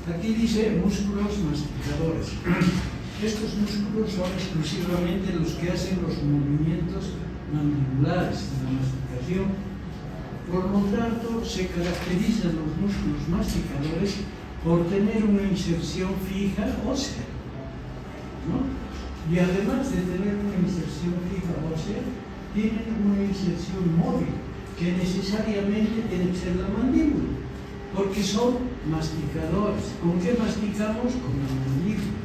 Aquí dice músculos masticadores. Estos músculos son exclusivamente los que hacen los movimientos mandibulares en la masticación. Por lo tanto, se caracterizan los músculos masticadores por tener una inserción fija ósea, ¿no? Y además de tener una inserción fija ósea, tienen una inserción móvil, que necesariamente tiene que ser la mandíbula, porque son masticadores. ¿Con qué masticamos? Con la mandíbula.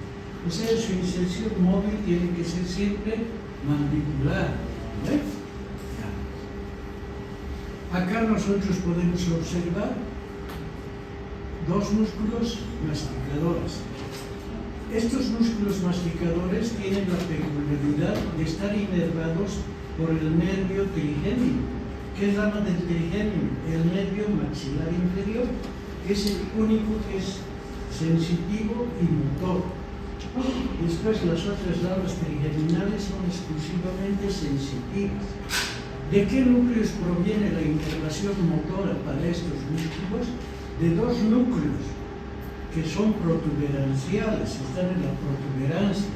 O sea, su inserción móvil tiene que ser siempre mandibular, ¿no? Acá nosotros podemos observar dos músculos masticadores. Estos músculos masticadores tienen la peculiaridad de estar inervados por el nervio trigémino. ¿Qué rama del trigémino? El nervio maxilar inferior, que es el único que es sensitivo y motor. Después las otras ramas trigeminales son exclusivamente sensitivas. ¿De qué núcleos proviene la inervación motora para estos músculos? De dos núcleos que son protuberanciales, están en la protuberancia,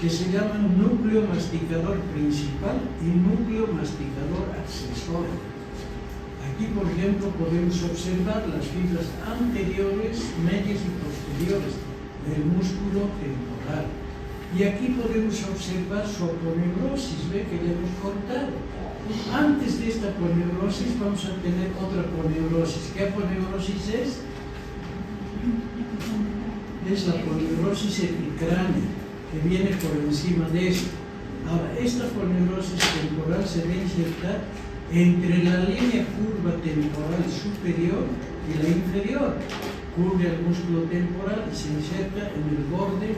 que se llaman núcleo masticador principal y núcleo masticador accesorio. Aquí, por ejemplo, podemos observar las fibras anteriores, medias y posteriores del músculo temporal. Y aquí podemos observar su aponeurosis, ve que le hemos cortado. Antes de esta aponeurosis vamos a tener otra aponeurosis. ¿Qué aponeurosis es? Es la aponeurosis epicránea, que viene por encima de esto. Ahora, esta aponeurosis temporal se va a insertar entre la línea curva temporal superior y la inferior. Cubre el músculo temporal y se inserta en el borde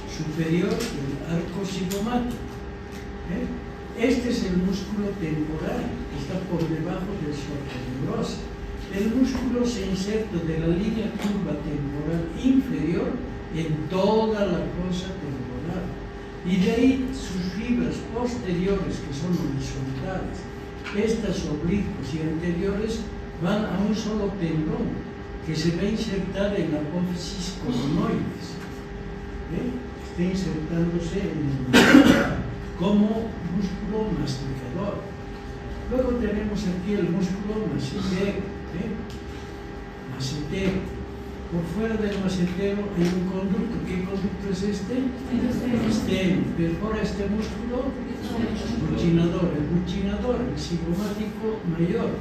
superior del arco cigomático. Este es el músculo temporal, que está por debajo de su aponeurosis. El músculo se inserta de la línea curva temporal inferior en toda la fosa temporal. Y de ahí sus fibras posteriores, que son horizontales, estas oblicuas y anteriores, van a un solo tendón, que se va a insertar en la apófisis coronoides. Está insertándose en el como músculo masticador. Luego tenemos aquí el músculo macetero. Macetero. Por fuera del macetero hay un conducto. ¿Qué conducto es este? Esteno. Perfora este músculo buccinador. El buccinador, el cigomático mayor.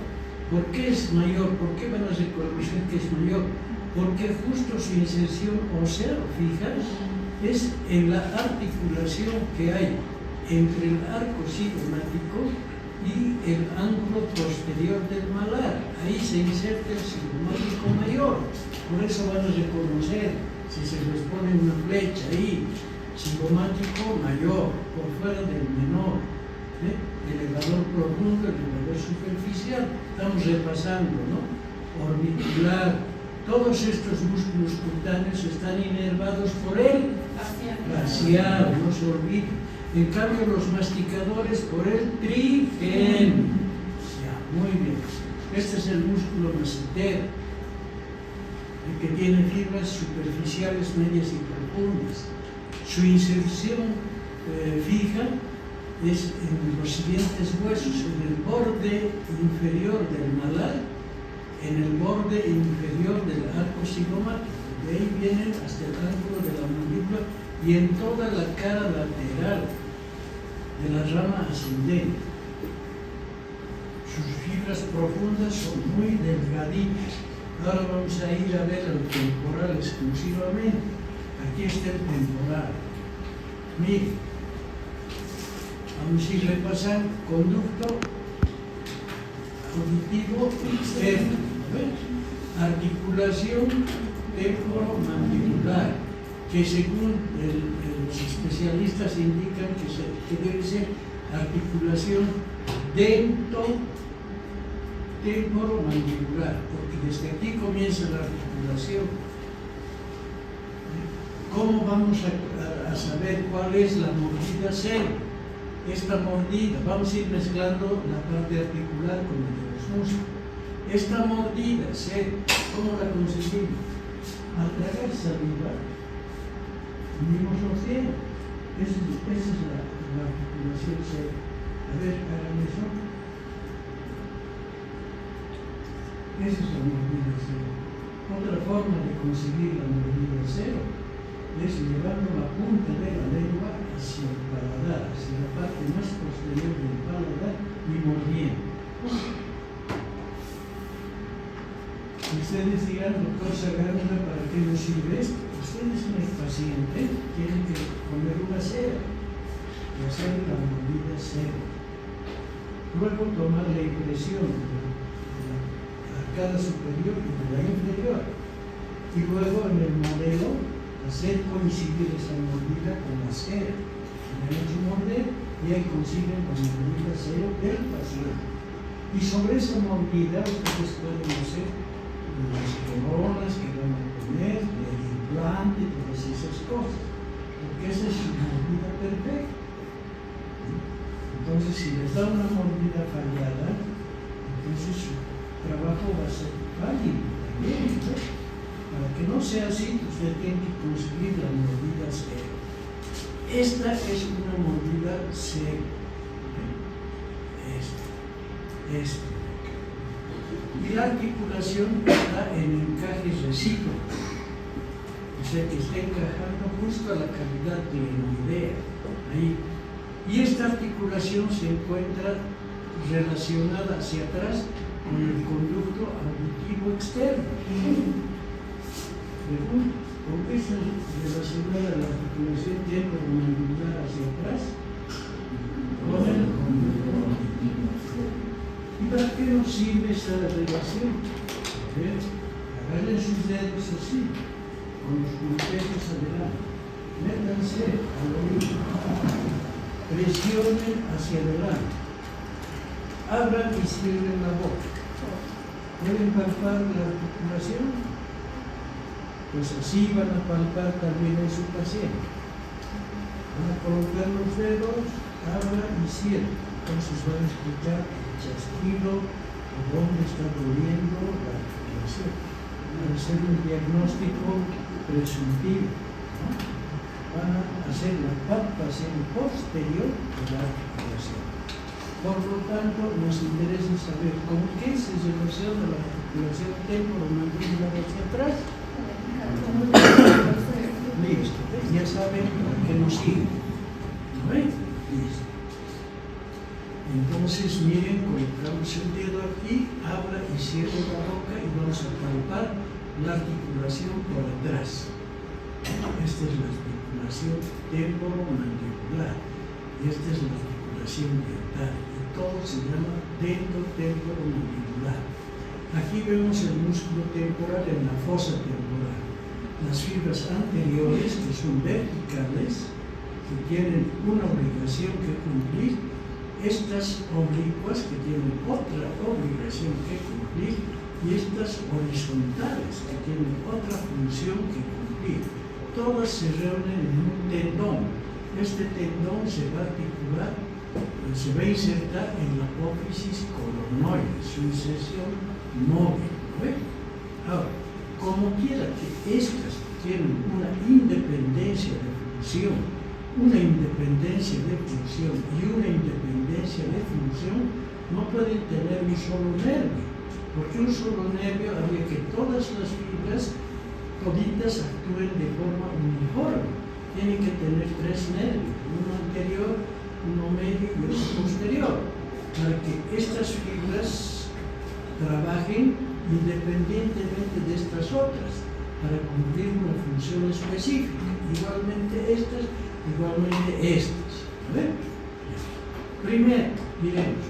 ¿Por qué es mayor? ¿Por qué van a reconocer que es mayor? Porque justo su inserción ósea fija es en la articulación que hay entre el arco cigomático y el ángulo posterior del malar. Ahí se inserta el cigomático mayor. Por eso van a reconocer, si se les pone una flecha ahí, cigomático mayor, por fuera del menor. Elevador profundo, elevador superficial. Estamos repasando, ¿no? Orbicular. Todos estos músculos cutáneos están inervados por el facial, no se olviden. En cambio, los masticadores por el trigémino. Ya, muy bien. Este es el músculo macetero, el que tiene fibras superficiales, medias y profundas. Su inserción fija es en los siguientes huesos: en el borde inferior del malar, en el borde inferior del arco cigomático. De ahí vienen hasta el ángulo de la mandíbula y en toda la cara lateral de la rama ascendente. Sus fibras profundas son muy delgaditas. Ahora vamos a ir a ver el temporal exclusivamente. Aquí está el temporal. Miren, vamos a ir repasando. Conducto auditivo externo. Articulación temporomandibular, que según los especialistas indican que debe ser articulación temporomandibular, porque desde aquí comienza la articulación. ¿Cómo vamos a saber cuál es la mordida cero? Esta mordida, vamos a ir mezclando la parte articular con la de los músculos. Esta mordida cero, ¿cómo la conseguimos? al tragar saliva, unimos los cielos. Esa es la articulación seria. A ver, hagan eso. Esa es la mordida cero. Otra forma de conseguir la mordida cero es llevando la punta de la lengua hacia el paladar, hacia la parte más posterior del paladar y mordiendo. Y ustedes dirán, doctor Saganda, ¿para qué nos sirve esto? Ustedes en el paciente tienen que poner una cera y hacer la mordida cero. Luego tomar la impresión de la arcada superior y de la inferior. Y luego en el modelo hacer coincidir esa mordida con la cera. Le han hecho morder y ahí consiguen la mordida cero del paciente. Y sobre esa mordida ustedes pueden hacer las coronas que van a poner, el implante, todas esas cosas. Porque esa es su mordida perfecta. Entonces, si les da una mordida fallada, entonces su trabajo va a ser fallido también, ¿no? Para que no sea así, usted tiene que conseguir la mordida cero. Esta es una mordida cero. Esta. Y la articulación está en encajes recíprocos. O sea que está encajando justo a la cavidad glenoidea. Ahí. Y esta articulación se encuentra relacionada hacia atrás con el conducto auditivo externo. ¿Por qué está relacionada la articulación temporomandibular hacia atrás? Con el conducto auditivo. ¿Y para qué nos sirve esta relación? A ver, agarren sus dedos así, con los pulpetos adelante. Métanse al oído. Presionen hacia adelante. Abran y cierren la boca. ¿Pueden palpar la articulación? Pues así van a palpar también en su paciente. Van a colocar los dedos, abran y cierren. Entonces van a escuchar el chasquido o dónde está doliendo la articulación. Van a hacer un diagnóstico presuntivo, ¿no? Van a hacer la palpación posterior de la articulación. Por lo tanto, nos interesa saber con qué se relaciona la articulación temporomandibular hacia atrás. Listo, ya saben que nos sigue. ¿No ven? Listo. Entonces, miren, colocamos el dedo aquí, abra y cierra la boca y vamos a palpar la articulación por atrás. Esta es la articulación temporomandibular y esta es la articulación dental y todo se llama dento temporomandibular. Aquí vemos el músculo temporal en la fosa temporal. Las fibras anteriores, que son verticales, que tienen una obligación que cumplir, estas oblicuas que tienen otra obligación que cumplir y estas horizontales que tienen otra función que cumplir. Todas se reúnen en un tendón. Este tendón se va a articular, se va a insertar en la apófisis colonoide, su inserción móvil. ¿No? Ahora, como quiera que estas tienen una independencia de función, y una independencia de función, no pueden tener un solo nervio, porque un solo nervio haría que todas las fibras toditas actúen de forma uniforme. Tienen que tener tres nervios, uno anterior, uno medio y otro posterior, para que estas fibras trabajen independientemente de estas otras, para cumplir una función específica. Igualmente estas, igualmente estas. ¿Ven? Primero, miremos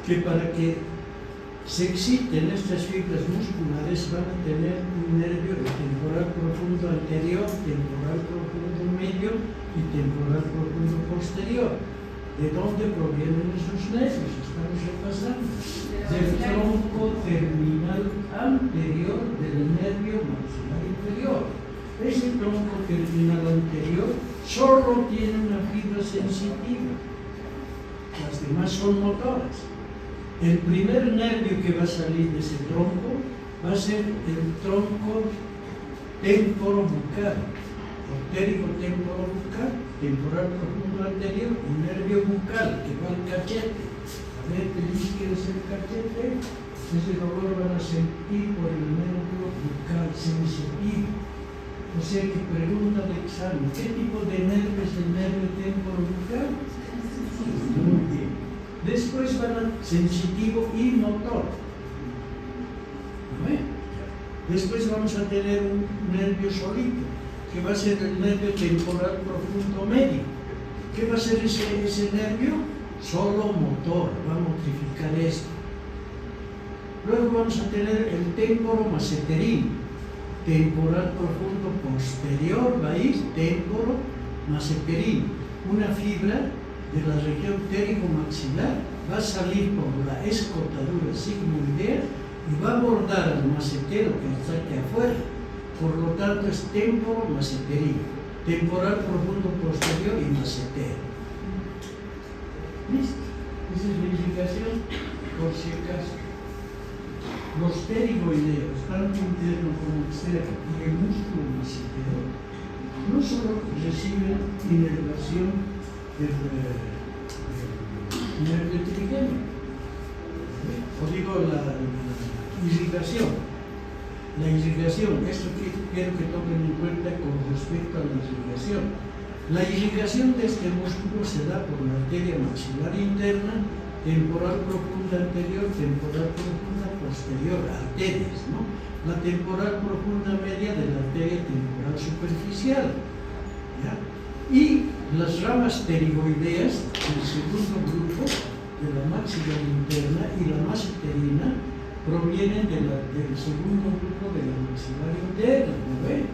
que para que se exciten estas fibras musculares van a tener un nervio temporal profundo anterior, temporal profundo medio y temporal profundo posterior. ¿De dónde provienen esos nervios? Estamos repasando. Del tronco terminal anterior del nervio maxilar inferior. Ese tronco terminal anterior solo tiene una fibra sensitiva. Las demás son motoras. El primer nervio que va a salir de ese tronco va a ser el tronco temporobucal, pterigo-temporobucal, temporal profundo anterior, un nervio bucal que va al cachete. A ver, pellizquense el cachete, ese dolor van a sentir por el nervio bucal sensitivo. O sea que pregunta de examen, ¿qué tipo de nervio es el nervio temporobucal? Muy bien. Después van a sensitivo y motor. Después vamos a tener un nervio solito, que va a ser el nervio temporal profundo medio. ¿Qué va a ser ese nervio? Solo motor, va a modificar esto. Luego vamos a tener el temporomaseterino, temporal profundo posterior, va a ir temporomaseterino, una fibra de la región pterigomaxilar, va a salir por la escotadura sigmoidea y va a abordar al macetero que está aquí afuera. Por lo tanto es temporomaseterino, temporal profundo posterior y macetero. ¿Listo? Esa es la indicación, por si acaso. Los pterigoideos, tanto interno como externo, y el músculo macetero, no solo reciben inervación del nervio trigémino, o digo la irrigación. La irrigación, esto quiero que tomen en cuenta con respecto a la irrigación. La irrigación de este músculo se da por la arteria maxilar interna, temporal profunda anterior, temporal profunda posterior, arterias, ¿no? La temporal profunda media de la arteria temporal superficial, ¿ya? Y las ramas pterigoideas del segundo grupo, de la maxilar interna y la maseterina, provienen del segundo grupo de la maxilar interna, ¿no ven?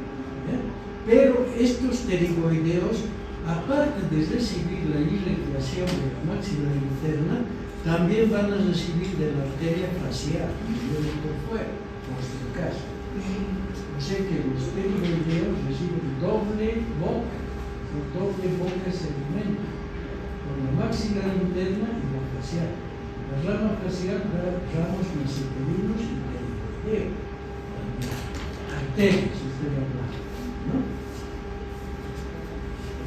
¿Ya? Pero estos pterigoideos, aparte de recibir la irrigación de la maxilar interna, también van a recibir de la arteria facial, por fuera, por si acaso. O sea que los pterigoideos reciben doble boca segmento, por la maxilar interna y la facial. La rama facial da ramos maseterinos y pterigoideos, arterias, estoy hablando, ¿no?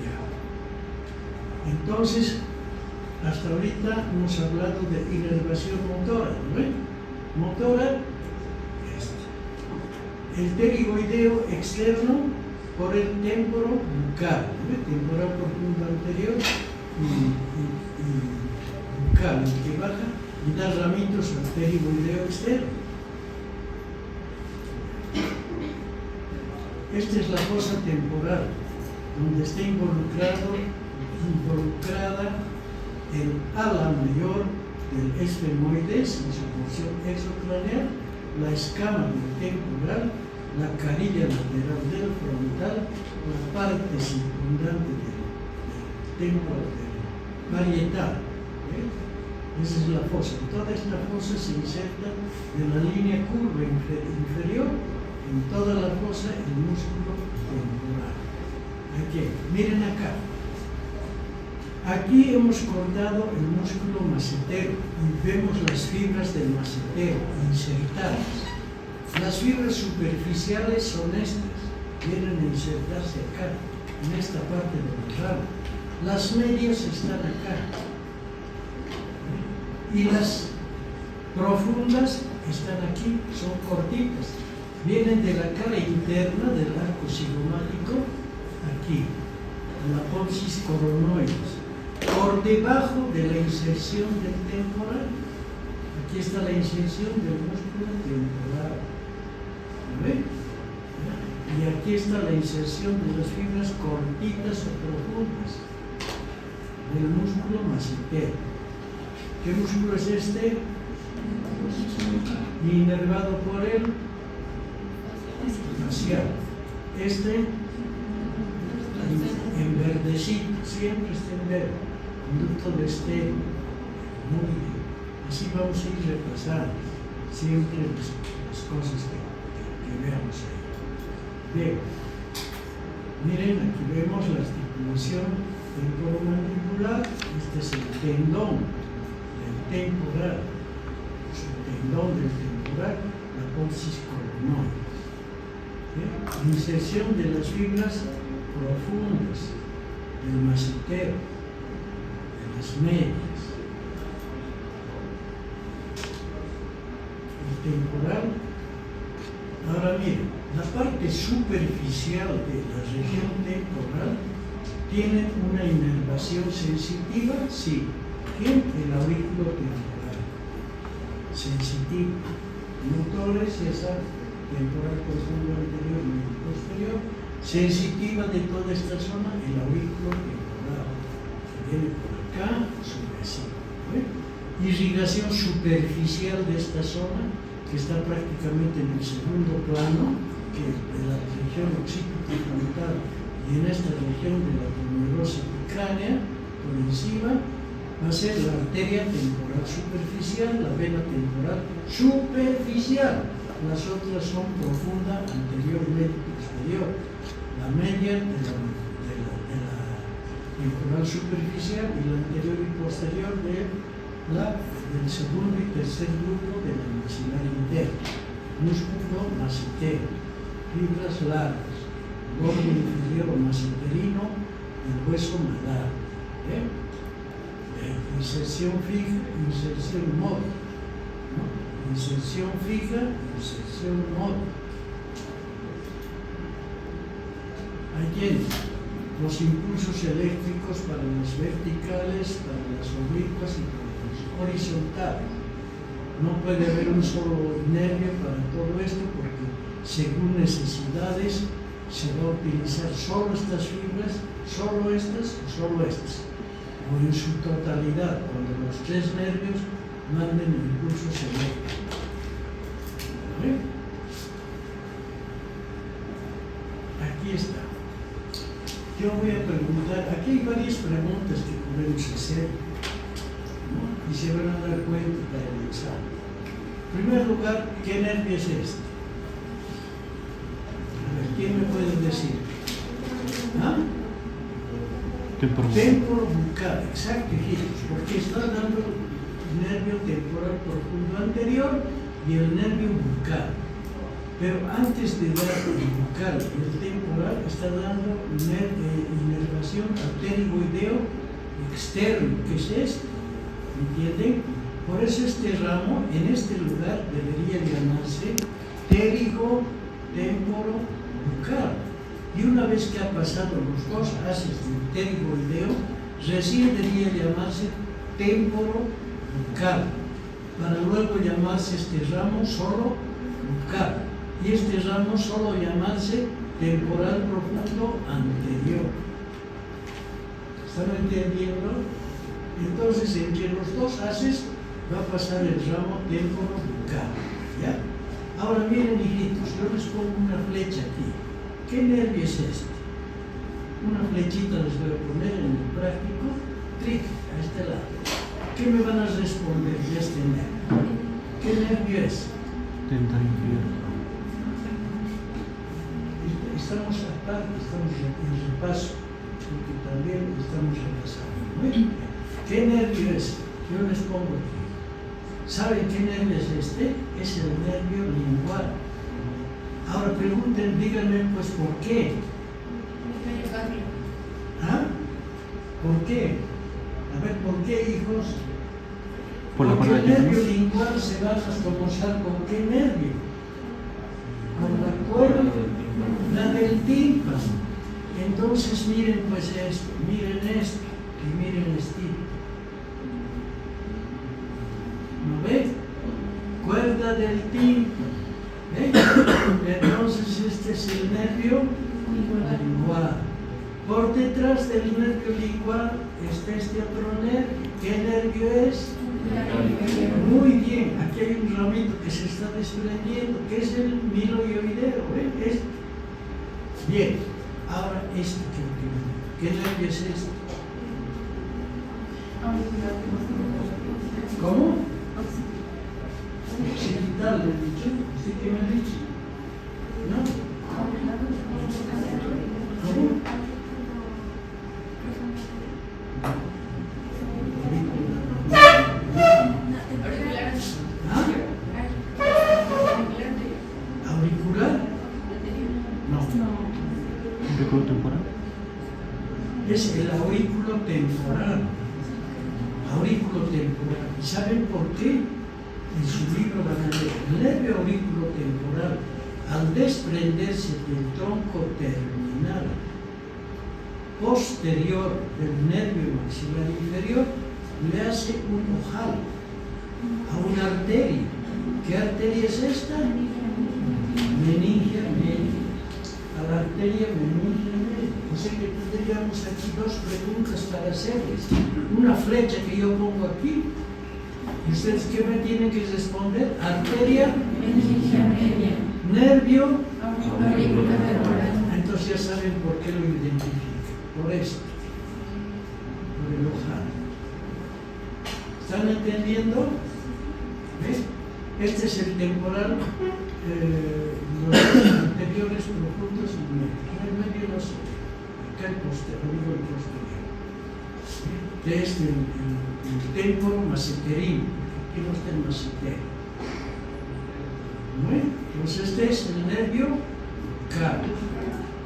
Ya. Entonces, hasta ahorita hemos hablado de inervación motora, ¿no ven? Motora, el pterigoideo externo por el temporo bucal, ¿no? Temporal profundo anterior y bucal, el que baja y da ramitos al pterigoideo externo. Esta es la fosa temporal, donde está involucrada el ala mayor del esfenoides en su porción exocraneal, la escama del temporal, la carilla lateral del frontal, la parte circundante del temporal, del parietal. Esa es la fosa. Toda esta fosa se inserta en la línea curva inferior, en toda la fosa el músculo temporal. Aquí, miren acá. Aquí hemos cortado el músculo macetero y vemos las fibras del macetero insertadas. Las fibras superficiales son estas, vienen a insertarse acá, en esta parte de la rama. Las medias están acá. Y las profundas están aquí, son cortitas. Vienen de la cara interna del arco cigomático, aquí, en la apófisis coronoides. Por debajo de la inserción del temporal, aquí está la inserción del músculo temporal. ¿Ven? Y aquí está la inserción de las fibras cortitas o profundas del músculo macetero. ¿Qué músculo es este? Inervado por el facial. Este en verdecito, siempre está en verde, conducto de estero. Muy bien. Así vamos a ir repasando siempre las cosas que veamos ahí. Bien. Miren, aquí vemos la articulación temporomandibular. Este es el tendón del temporal. Es el tendón del temporal, la apófisis coronoides. Inserción de las fibras profundas del macetero, de las medias. El temporal. Ahora miren, la parte superficial de la región temporal tiene una inervación sensitiva, sí. ¿Quién? El aurículo temporal. Sensitivo. Motores, esa temporal profundo anterior y posterior. Sensitiva de toda esta zona, el aurículo temporal. Que viene por acá, supresivo. Irrigación superficial de esta zona, que está prácticamente en el segundo plano, que es de la región occipito-frontal y en esta región de la glomerulosa cutánea, por encima, va a ser la arteria temporal superficial, la vena temporal superficial. Las otras son profunda, anterior, medio y posterior. La media de la temporal superficial y la anterior y posterior del segundo y tercer grupo de la maxilar interna. Músculo macetero, fibras largas, lóbulo inferior maceterino, el hueso malar. Inserción fija, inserción móvil. ¿No? Inserción fija, inserción móvil. Ahí tienen los impulsos eléctricos para las verticales, para las oblicuas y para las horizontales. No puede haber un solo nervio para todo esto porque según necesidades se va a utilizar solo estas fibras, solo estas o solo estas. O en su totalidad, cuando los tres nervios manden impulsos eléctricos. ¿Vale? Aquí está. Yo voy a preguntar, aquí hay varias preguntas que podemos hacer, ¿no? Y se van a dar cuenta para el examen. En primer lugar, ¿qué nervio es este? A ver, ¿quién me puede decir? ¿Ah? Temporobucal, exacto, hijitos, porque está dando el nervio temporal profundo anterior y el nervio bucal. Pero antes de dar el bucal y el temporal, está dando inervación arterigoideo externo, que es este. ¿Entienden? Por eso este ramo, en este lugar, debería llamarse pterigo temporo bucal. Y una vez que ha pasado los dos haces del pterigoideo, recién debería llamarse temporo bucal, para luego llamarse este ramo solo bucal. Y este ramo solo llamarse temporal profundo anterior. ¿Están entendiendo? Entonces, entre los dos haces va a pasar el ramo temporo bucal. ¿Ya? Ahora miren, hijitos, yo les pongo una flecha aquí. ¿Qué nervio es este? Una flechita les voy a poner en el práctico, clic a este lado. ¿Qué me van a responder de este nervio? ¿Qué nervio es? Dental inferior. Estamos aparte, estamos en repaso, porque también estamos repasando. ¿Qué nervio es? Yo les pongo aquí. ¿Saben qué nervio es este? Es el nervio lingual. Ahora pregunten, díganme pues ¿por qué? ¿Ah? ¿Por qué? A ver, ¿por qué, hijos? Porque el nervio lingual se va a asomozar con qué nervio? Con la cuerda, la del tímpano. Entonces miren pues esto, miren esto y miren esto. ¿No ve? Cuerda del tímpano. Entonces este es el nervio lingual. Por detrás del nervio lingual está este otro nervio. ¿Qué nervio es? Muy bien, aquí hay un ramito que se está desprendiendo, que es el miloioideo. ¿Eh? Bien, ahora esto ¿qué nervio es este? ¿Cómo? Occipital, ¿le he dicho? ¿Sí que me ha dicho? ¿No? ¿Cómo? ¿Ah? ¿Auricular? ¿Aurículo temporal? Es el aurículo temporal. Aurículo temporal. ¿Y saben por qué? En su libro van a leer. El nervio aurículo temporal, al desprenderse del tronco terminal posterior del nervio maxilar inferior, le hace un ojal a una arteria. ¿Qué arteria es esta? Meningia media. A la arteria meningia media. O sea que tendríamos aquí dos preguntas para hacerles. Una flecha que yo pongo aquí. ¿Y ustedes qué me tienen que responder? Arteria Meningia media. Nervio. Aurículo temporal. Entonces ya saben por qué lo identifican. Por esto. Por el ojal. ¿Están entendiendo? ¿Ves? Este es el temporal, los anteriores profundos y medio. El medio no sé. Acá el posterior, digo el posterior. Que es el temporo maseterino. Aquí no está el masetero. Bueno, pues este es el nervio cavo.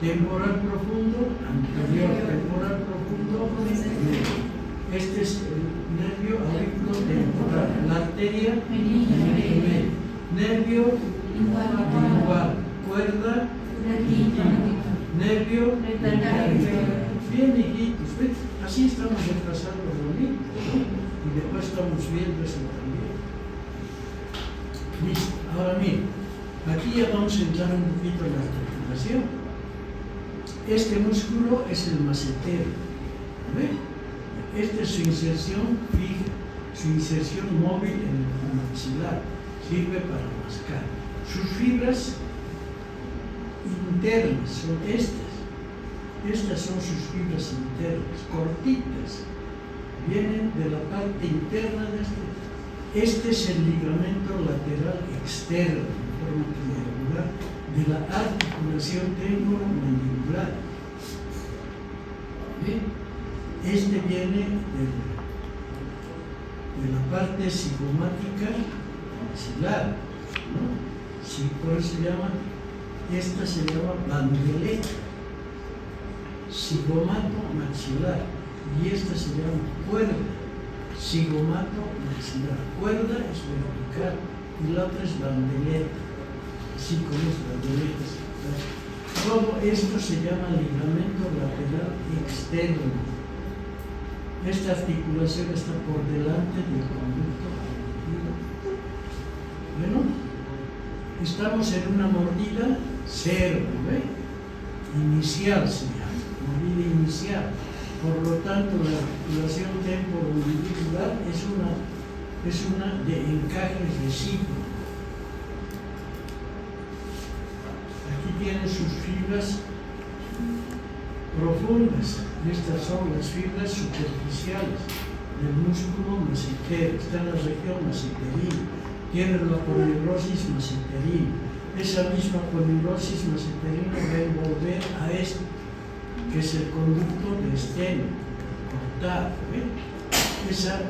Temporal profundo, anterior, temporal profundo, medio. Este es el nervio aurículo temporal, la arteria media, nervio lingual, cuerda, nervio lingual. Bien, hijitos, ¿ves? Así estamos repasando lo mismo, ¿no? Y después estamos viendo eso también. Listo, ahora miren, aquí ya vamos a entrar un poquito en la articulación. Este músculo es el macetero, ¿ves? Esta es su inserción fija, su inserción móvil en el maxilar, sirve para mascar. Sus fibras internas son estas. Estas son sus fibras internas, cortitas. Vienen de la parte interna de este. Este es el ligamento lateral externo, en forma triangular, de la articulación temporomandibular. ¿Bien? Este viene de la parte cigomática maxilar, ¿no? Sí, por eso se llama, esta se llama bandeleta, cigomato maxilar, y esta se llama cuerda, cigomato maxilar. Cuerda es vertical y la otra es bandeleta, así como es bandeletas. Todo esto se llama ligamento lateral externo. Esta articulación está por delante del conducto auditivo. Bueno, estamos en una mordida cero, ¿ve? Inicial se llama, mordida inicial. Por lo tanto, la articulación temporomandibular es una de encaje recíproco. Aquí tienen sus fibras profundas. Estas son las fibras superficiales del músculo macetero. Está en la región maceterina. Tiene la poneurosis maceterina. Esa misma poneurosis maceterina va a envolver a este, que es el conducto de esteno, cortado. ¿Ve? Esa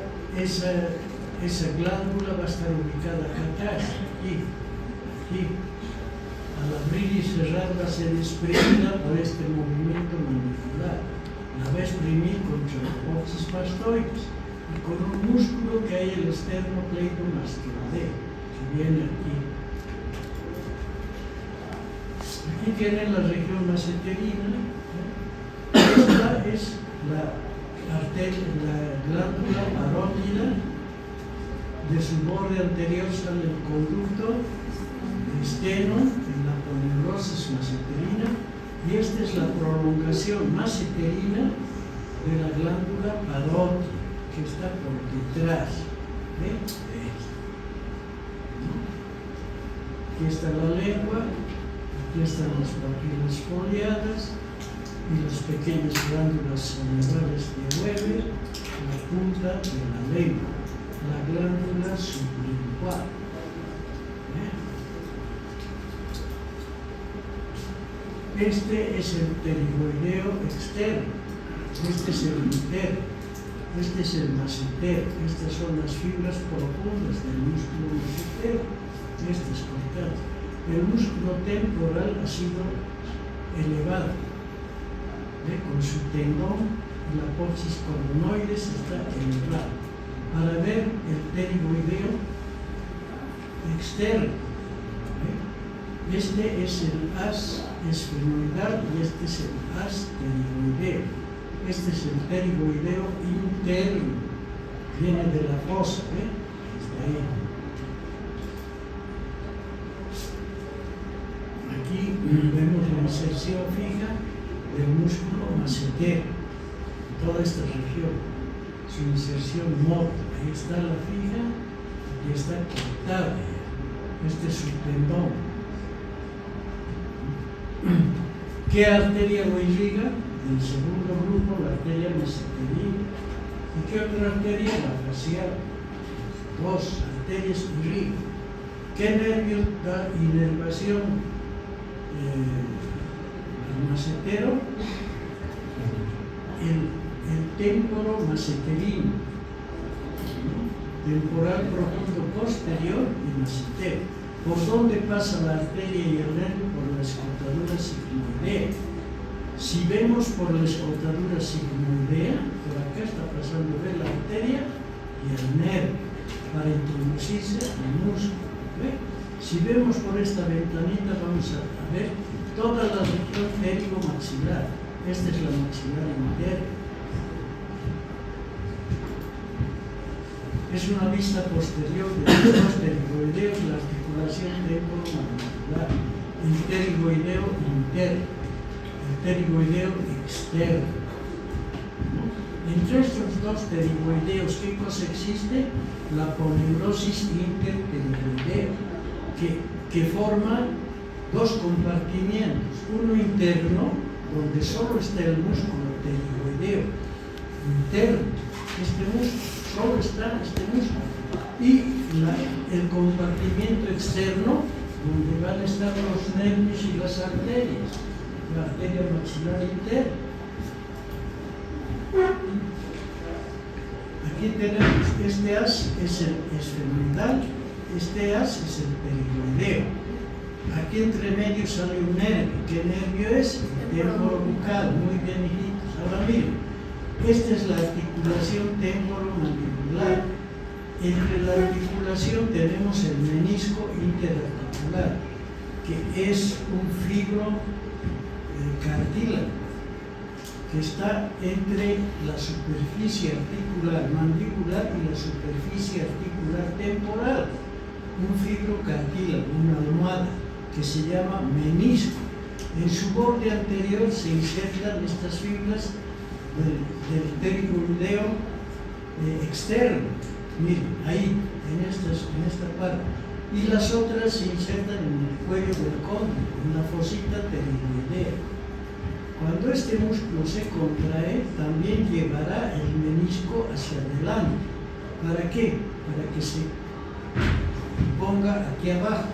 glándula va a estar ubicada acá atrás, aquí. Al abrir y cerrar va a ser exprimida por este movimiento mandibular. La va a exprimir contra los boxes mastoides y con un músculo que hay el esternocleidomastoideo, que viene aquí. Aquí tienen la región maceterina. Esta es la glándula parótida. De su borde anterior sale el conducto esteno en la poneurosis maceterina, y esta es la prolongación maceterina de la glándula parótida, que está por detrás de esta. Aquí está la lengua, aquí están las papilas foliadas y las pequeñas glándulas cerebrales de Weber, la punta de la lengua, la glándula sublingual. Este es el pterigoideo externo, este es el interno, este es el macetero, estas son las fibras profundas del músculo macetero, este es cortado. El músculo temporal ha sido elevada, ¿ve? Con su tendón, la apófisis coronoides está elevada, para ver el pterigoideo externo. ¿Ve? Este es el haz esfenoidal y este es el haz pterigoideo. Este es el pterigoideo interno, viene de la fosa, ¿ve? Está ahí. Aquí vemos la inserción fija del músculo macetero, toda esta región, su inserción móvil. Ahí está la fija y está cortada. Este es su tendón. ¿Qué arteria lo irriga? El segundo grupo, la arteria mesenterina. ¿Y qué otra arteria? La facial. Dos arterias irrigan. ¿Qué nervio da inervación al macetero? El témporo maceterino, temporal profundo posterior y macetero. ¿Por dónde pasa la arteria y el nervio? Por la escotadura sigmoidea. Si vemos por la escotadura sigmoidea, por acá está pasando la arteria y el nervio para introducirse al músculo. ¿Ve? Si vemos por esta ventanita, vamos a ver toda la región pterigo-maxilar. Esta es la maxilar interna. Es una vista posterior de los dos pterigoideos, la articulación temporomandibular, el pterigoideo interno, el pterigoideo externo. Entre estos dos pterigoideos, ¿qué cosa existe? La poneurosis interpterigoidea, que forma dos compartimientos, uno interno, donde solo está el músculo pterigoideo interno, este músculo, solo está este músculo, y el compartimiento externo, donde van a estar los nervios y las arterias, la arteria maxilar interna. Aquí tenemos, este haz es el esfenoidal, este haz es el pterigoideo. Aquí entre medio sale un nervio. ¿Qué nervio es? El temporobucal. Muy bien, hijitos. Ahora miren, esta es la articulación temporomandibular. Entre la articulación tenemos el menisco interarticular, que es un fibro cartílago, que está entre la superficie articular mandibular y la superficie articular temporal. Un fibro cartílago, una almohada, que se llama menisco. En su borde anterior se insertan estas fibras del pterigoideo externo. Miren, ahí, en esta parte. Y las otras se insertan en el cuello del cóndilo, en la fosita pterigoidea. Cuando este músculo se contrae, también llevará el menisco hacia adelante. ¿Para qué? Para que se ponga aquí abajo.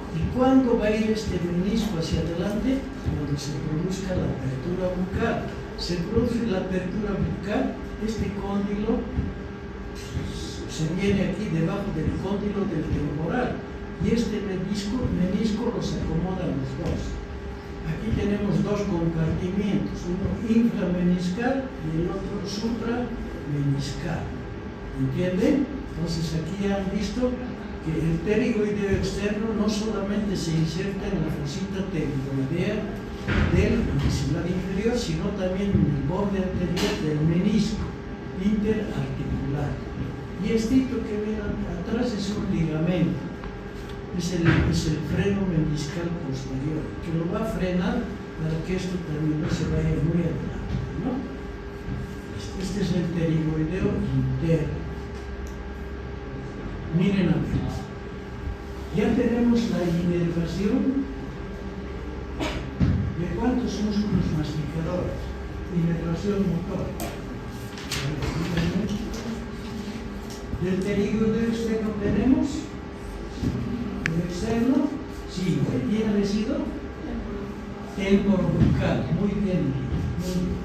¿Y cuándo va a ir este menisco hacia adelante? Cuando se produzca la apertura bucal. Se produce la apertura bucal, este cóndilo se viene aquí debajo del cóndilo del temporal y este menisco los acomoda los dos. Aquí tenemos dos compartimientos, uno inframeniscal y el otro suprameniscal. ¿Entienden? Entonces aquí ya han visto que el pterigoideo externo no solamente se inserta en la fosita pterigoidea del maxilar inferior, sino también en el borde anterior del menisco interarticular. Y esto que ven atrás es un ligamento, es el freno meniscal posterior, que lo va a frenar para que esto también no se vaya muy adelante, ¿no? Este es el pterigoideo interno. Miren aquí, ya tenemos la inervación de cuántos músculos masticadores, inervación motor. Del pterigoideo externo tenemos, el externo, sí, ¿quién ha sido? Temporobucal, muy bien, muy bien.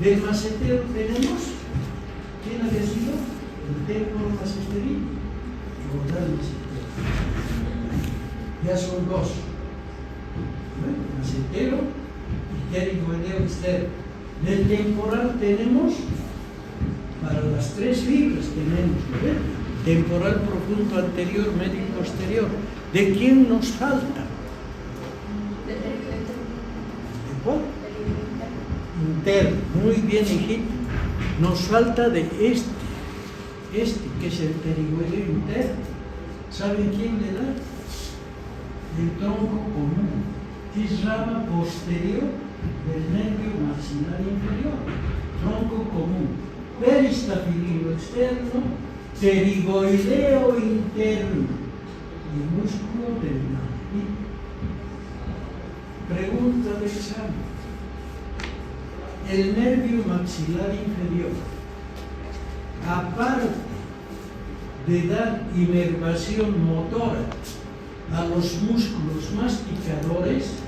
Del macetero tenemos, ¿quién ha sido? El temporomaceterino. Ya son dos, macetero y pterigoideo externo. Del temporal tenemos, para las tres fibras tenemos, ¿verdad? Temporal profundo anterior, medio y posterior. ¿De quién nos falta? ¿De cuál? Interno. Muy bien, hijito. Nos falta de este, que es el pterigoideo interno. ¿Saben quién le da? El tronco común, que es rama posterior del nervio maxilar inferior. Tronco común. Peristafilino externo, pterigoideo interno y músculo del mandíbula. Pregunta de examen. El nervio maxilar inferior, aparte de dar inervación motora a los músculos masticadores,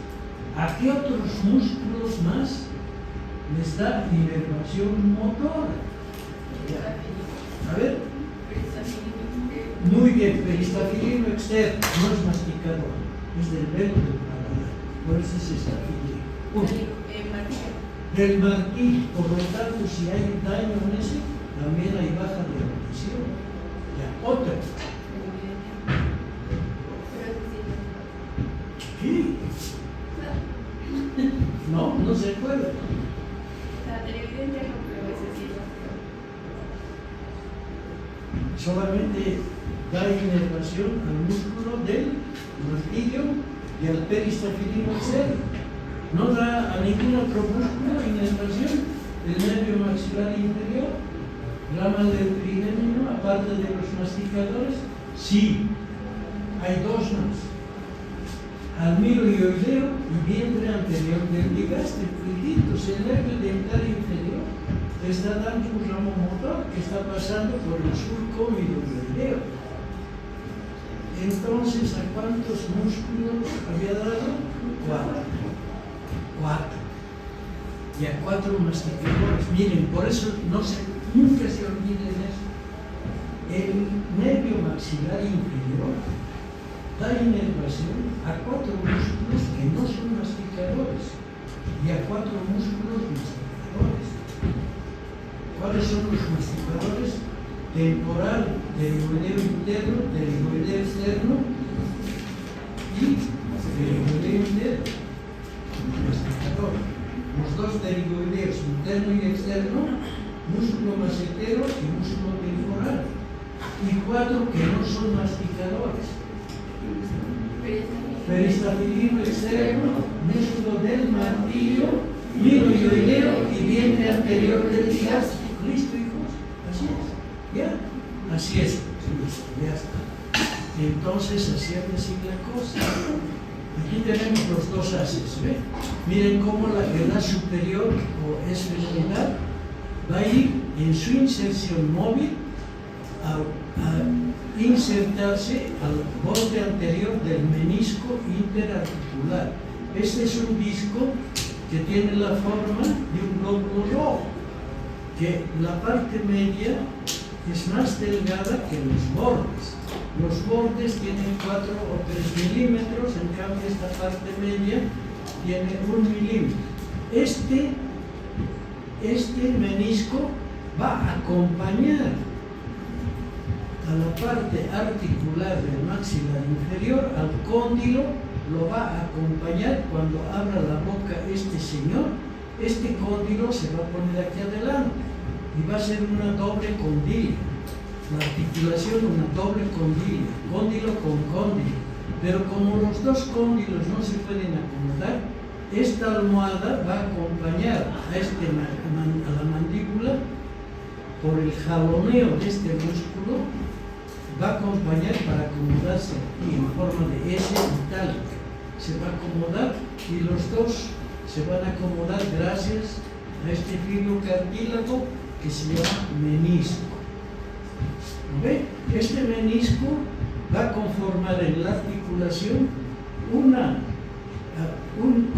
¿a qué otros músculos más les da inervación motora? A ver. Muy bien, peristafilino externo, no es masticador, es del velo del paladar, por eso es estafilino. Del martillo, por lo tanto, si hay daño en ese, también hay baja de audición. Ya, otra. ¿Sí? No, no se puede. Solamente da inervación al músculo del martillo y al peristafilino externo. No da a ningún otro músculo inervación. El nervio maxilar inferior, rama del tridémino, aparte de los masticadores, sí. Hay dos más. Almiloideo y vientre anterior del digástrico. El nervio dental inferior está dando un ramo motor que está pasando por el surco miloideo. Entonces, ¿a cuántos músculos había dado? 4. Y a 4 masticadores. Miren, por eso nunca se olviden eso. El nervio maxilar inferior da inervación a 4 músculos que no son masticadores y a 4 músculos masticadores. ¿Cuáles son los masticadores? Temporal, pterigoideo interno, pterigoideo externo y pterigoideo interno. Masticador. Los dos pterigoideos, interno y externo, músculo macetero y músculo temporal. Y 4 que no son masticadores. Peristafilino externo, músculo del martillo, miloideo y vientre anterior del digástrico. ¿Listo, hijos? Así es. ¿Ya? Así es. Ya está. Entonces, así es decir la cosa. Aquí tenemos los dos haces, ¿ve? Miren cómo la verdad superior o extremidad va a ir en su inserción móvil a insertarse al borde anterior del menisco interarticular. Este es un disco que tiene la forma de un glóbulo rojo, que la parte media es más delgada que los bordes. Los bordes tienen 4 o 3 milímetros, en cambio esta parte media tiene 1 milímetro. Este menisco va a acompañar a la parte articular del maxilar inferior, al cóndilo, lo va a acompañar cuando abra la boca este señor. Este cóndilo se va a poner aquí adelante y va a ser una doble condilla. La articulación, una doble condilla, cóndilo con cóndilo. Pero como los dos cóndilos no se pueden acomodar, esta almohada va a acompañar a la mandíbula por el jaloneo de este músculo, va a acompañar para acomodarse aquí en forma de S metálica. Se va a acomodar y los dos se van a acomodar gracias a este fibrocartílago que se llama menisco. ¿Ve? Este menisco va a conformar en la articulación un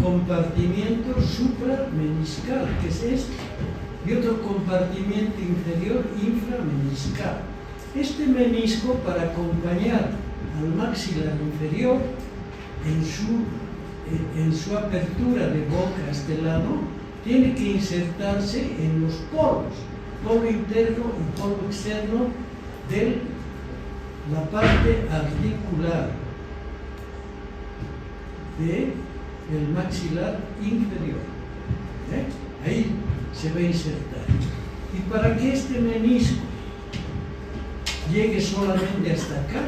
compartimiento suprameniscal, que es este, y otro compartimiento inferior inframeniscal. Este menisco, para acompañar al maxilar inferior en su en su apertura de boca a este lado, tiene que insertarse en los polos, polo interno y polo externo de la parte articular del maxilar inferior. Ahí se va a insertar. Y para que este menisco llegue solamente hasta acá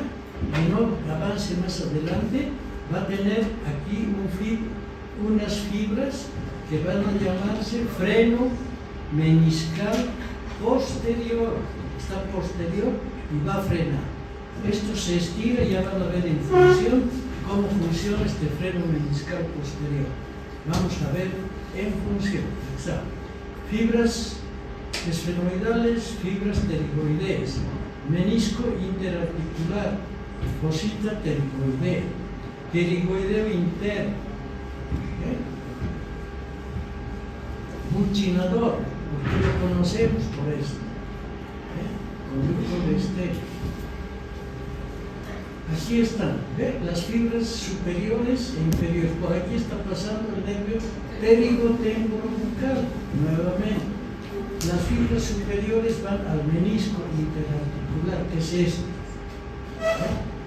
y no avance más adelante, va a tener aquí unas fibras que van a llamarse freno meniscal posterior. Está posterior y va a frenar. Esto se estira y ya van a ver en función cómo funciona este freno meniscal posterior. Vamos a ver en función. Está. Fibras esfenoidales, fibras pterigoideas, menisco interarticular, fosita pterigoidea, pterigoideo interno, buccinador, porque lo conocemos por esto, conducto de estéreo. Aquí están, las fibras superiores e inferiores. Por aquí está pasando el nervio pterigo-temporobucal, nuevamente. Las fibras superiores van al menisco interarticular, que es este.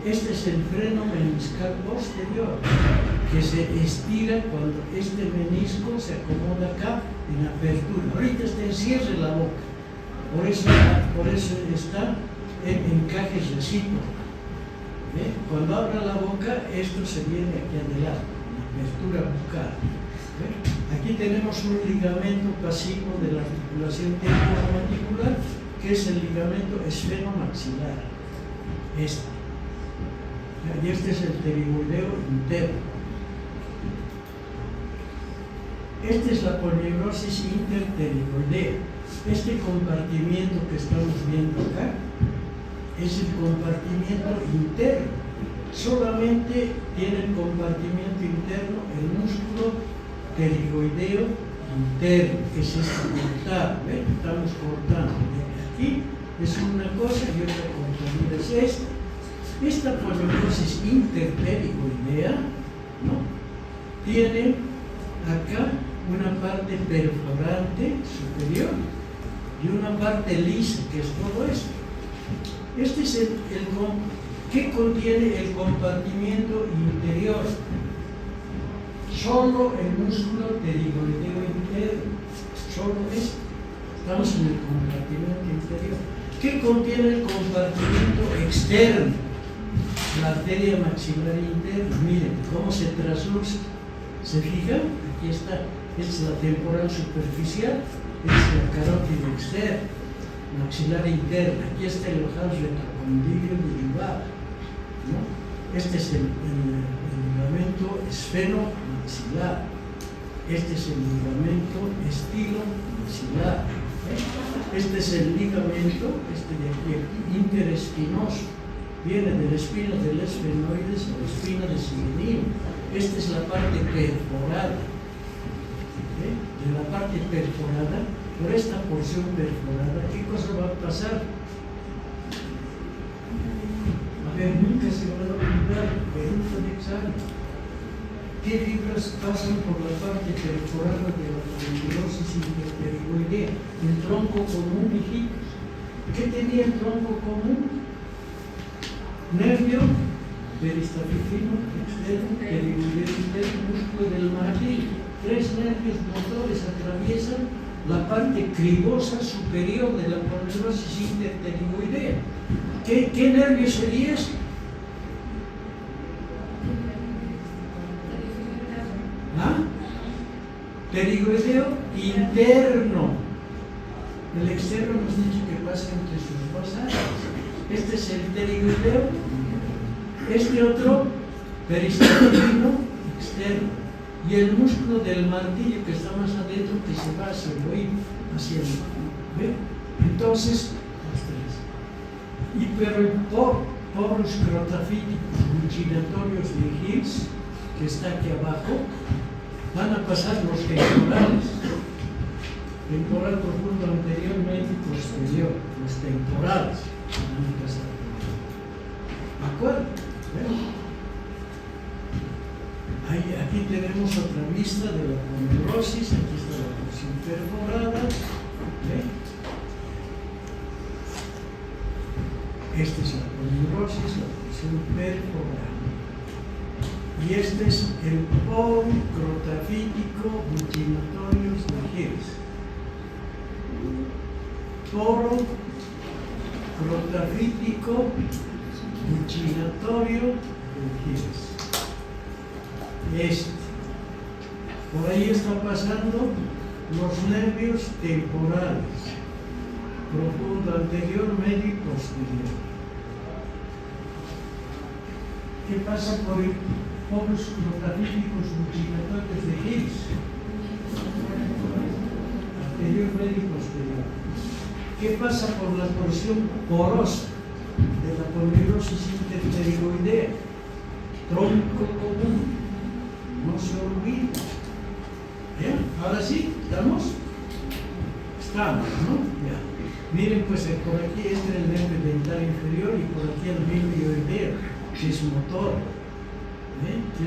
Este es el freno meniscal posterior, que se estira cuando este menisco se acomoda acá en apertura. Ahorita está en cierre la boca, por eso está en encajes recíprocos. Cuando abra la boca, esto se viene aquí adelante, en apertura bucal. Aquí tenemos un ligamento pasivo de la articulación temporomandibular, que es el ligamento esfenomaxilar. Y este es el pterigoideo interno. Esta es la polinegrosis interpterigoidea. Este compartimiento que estamos viendo acá es el compartimiento interno. Solamente tiene el compartimiento interno el músculo pterigoideo interno, que es este cortado. Estamos cortando. Aquí es una cosa y otra contraria es esta. Esta polinegrosis interpterigoidea, ¿no?, tiene acá una parte perforante superior y una parte lisa, que es todo esto. Este es ¿qué contiene el compartimiento interior? Solo el músculo pterigoideo interno, solo esto. Estamos en el compartimento interior. ¿Qué contiene el compartimento externo? La arteria maxilar interna. Miren cómo se trasluce. ¿Se fijan? Aquí está. Esta es la temporal superficial, esta es la carótida externa, maxilar interna. Aquí está el ojal retrocondilio derivado, ¿no? Este es el ligamento esfenomaxilar. Este es el ligamento estilomaxilar. Este es el ligamento, este de aquí, interespinoso. Viene del espino del esfenoides o espina de Sigenino. Esta es la parte perforada. De la parte perforada, por esta porción perforada, ¿qué cosa va a pasar? A ver, nunca se va a olvidar, pregunta de examen. ¿Qué fibras pasan por la parte perforada de la polinegrosis interpterigoidea? El tronco común, hijitos. ¿Qué tenía el tronco común? Nervio peristafifino externo, pterigoideo interno, músculo del martillo. 3 nervios motores atraviesan la parte cribosa superior de la polinegrosis interpterigoidea. ¿Qué nervio sería este? Pterigoideo interno. El externo nos dice que pasa entre sus dos áreas. Este es el pterigoideo. Este otro, peristafifino externo. Y el músculo del martillo que está más adentro, que se va hacia el oído, hacia el oído. ¿Ve? Entonces, los 3. Y pero el poros crotafíticos buccinatorios de Hills, que está aquí abajo, van a pasar los temporales. Temporal profundo anteriormente y posterior. Los temporales van a pasar. ¿De acuerdo? ¿Ve? Aquí tenemos otra vista de la aponeurosis, aquí está la porción perforada. Esta es la aponeurosis, la porción perforada. Y este es el poro crotafítico buccinatorio de Hires. Poro crotafítico buccinatorio de Hires. Por ahí están pasando los nervios temporales, profundo anterior, medio y posterior. ¿Qué pasa por el poros crotafíticos buccinatorios de Hires? Anterior, medio y posterior. ¿Qué pasa por la porción porosa de la aponeurosis interpterigoidea? Tronco común. No se olvide. ¿Ya? Ahora sí, ¿estamos? Estamos, ¿no? Ya. Miren, pues por aquí entra el nervio dental inferior y por aquí el bilioideo, que es motor, que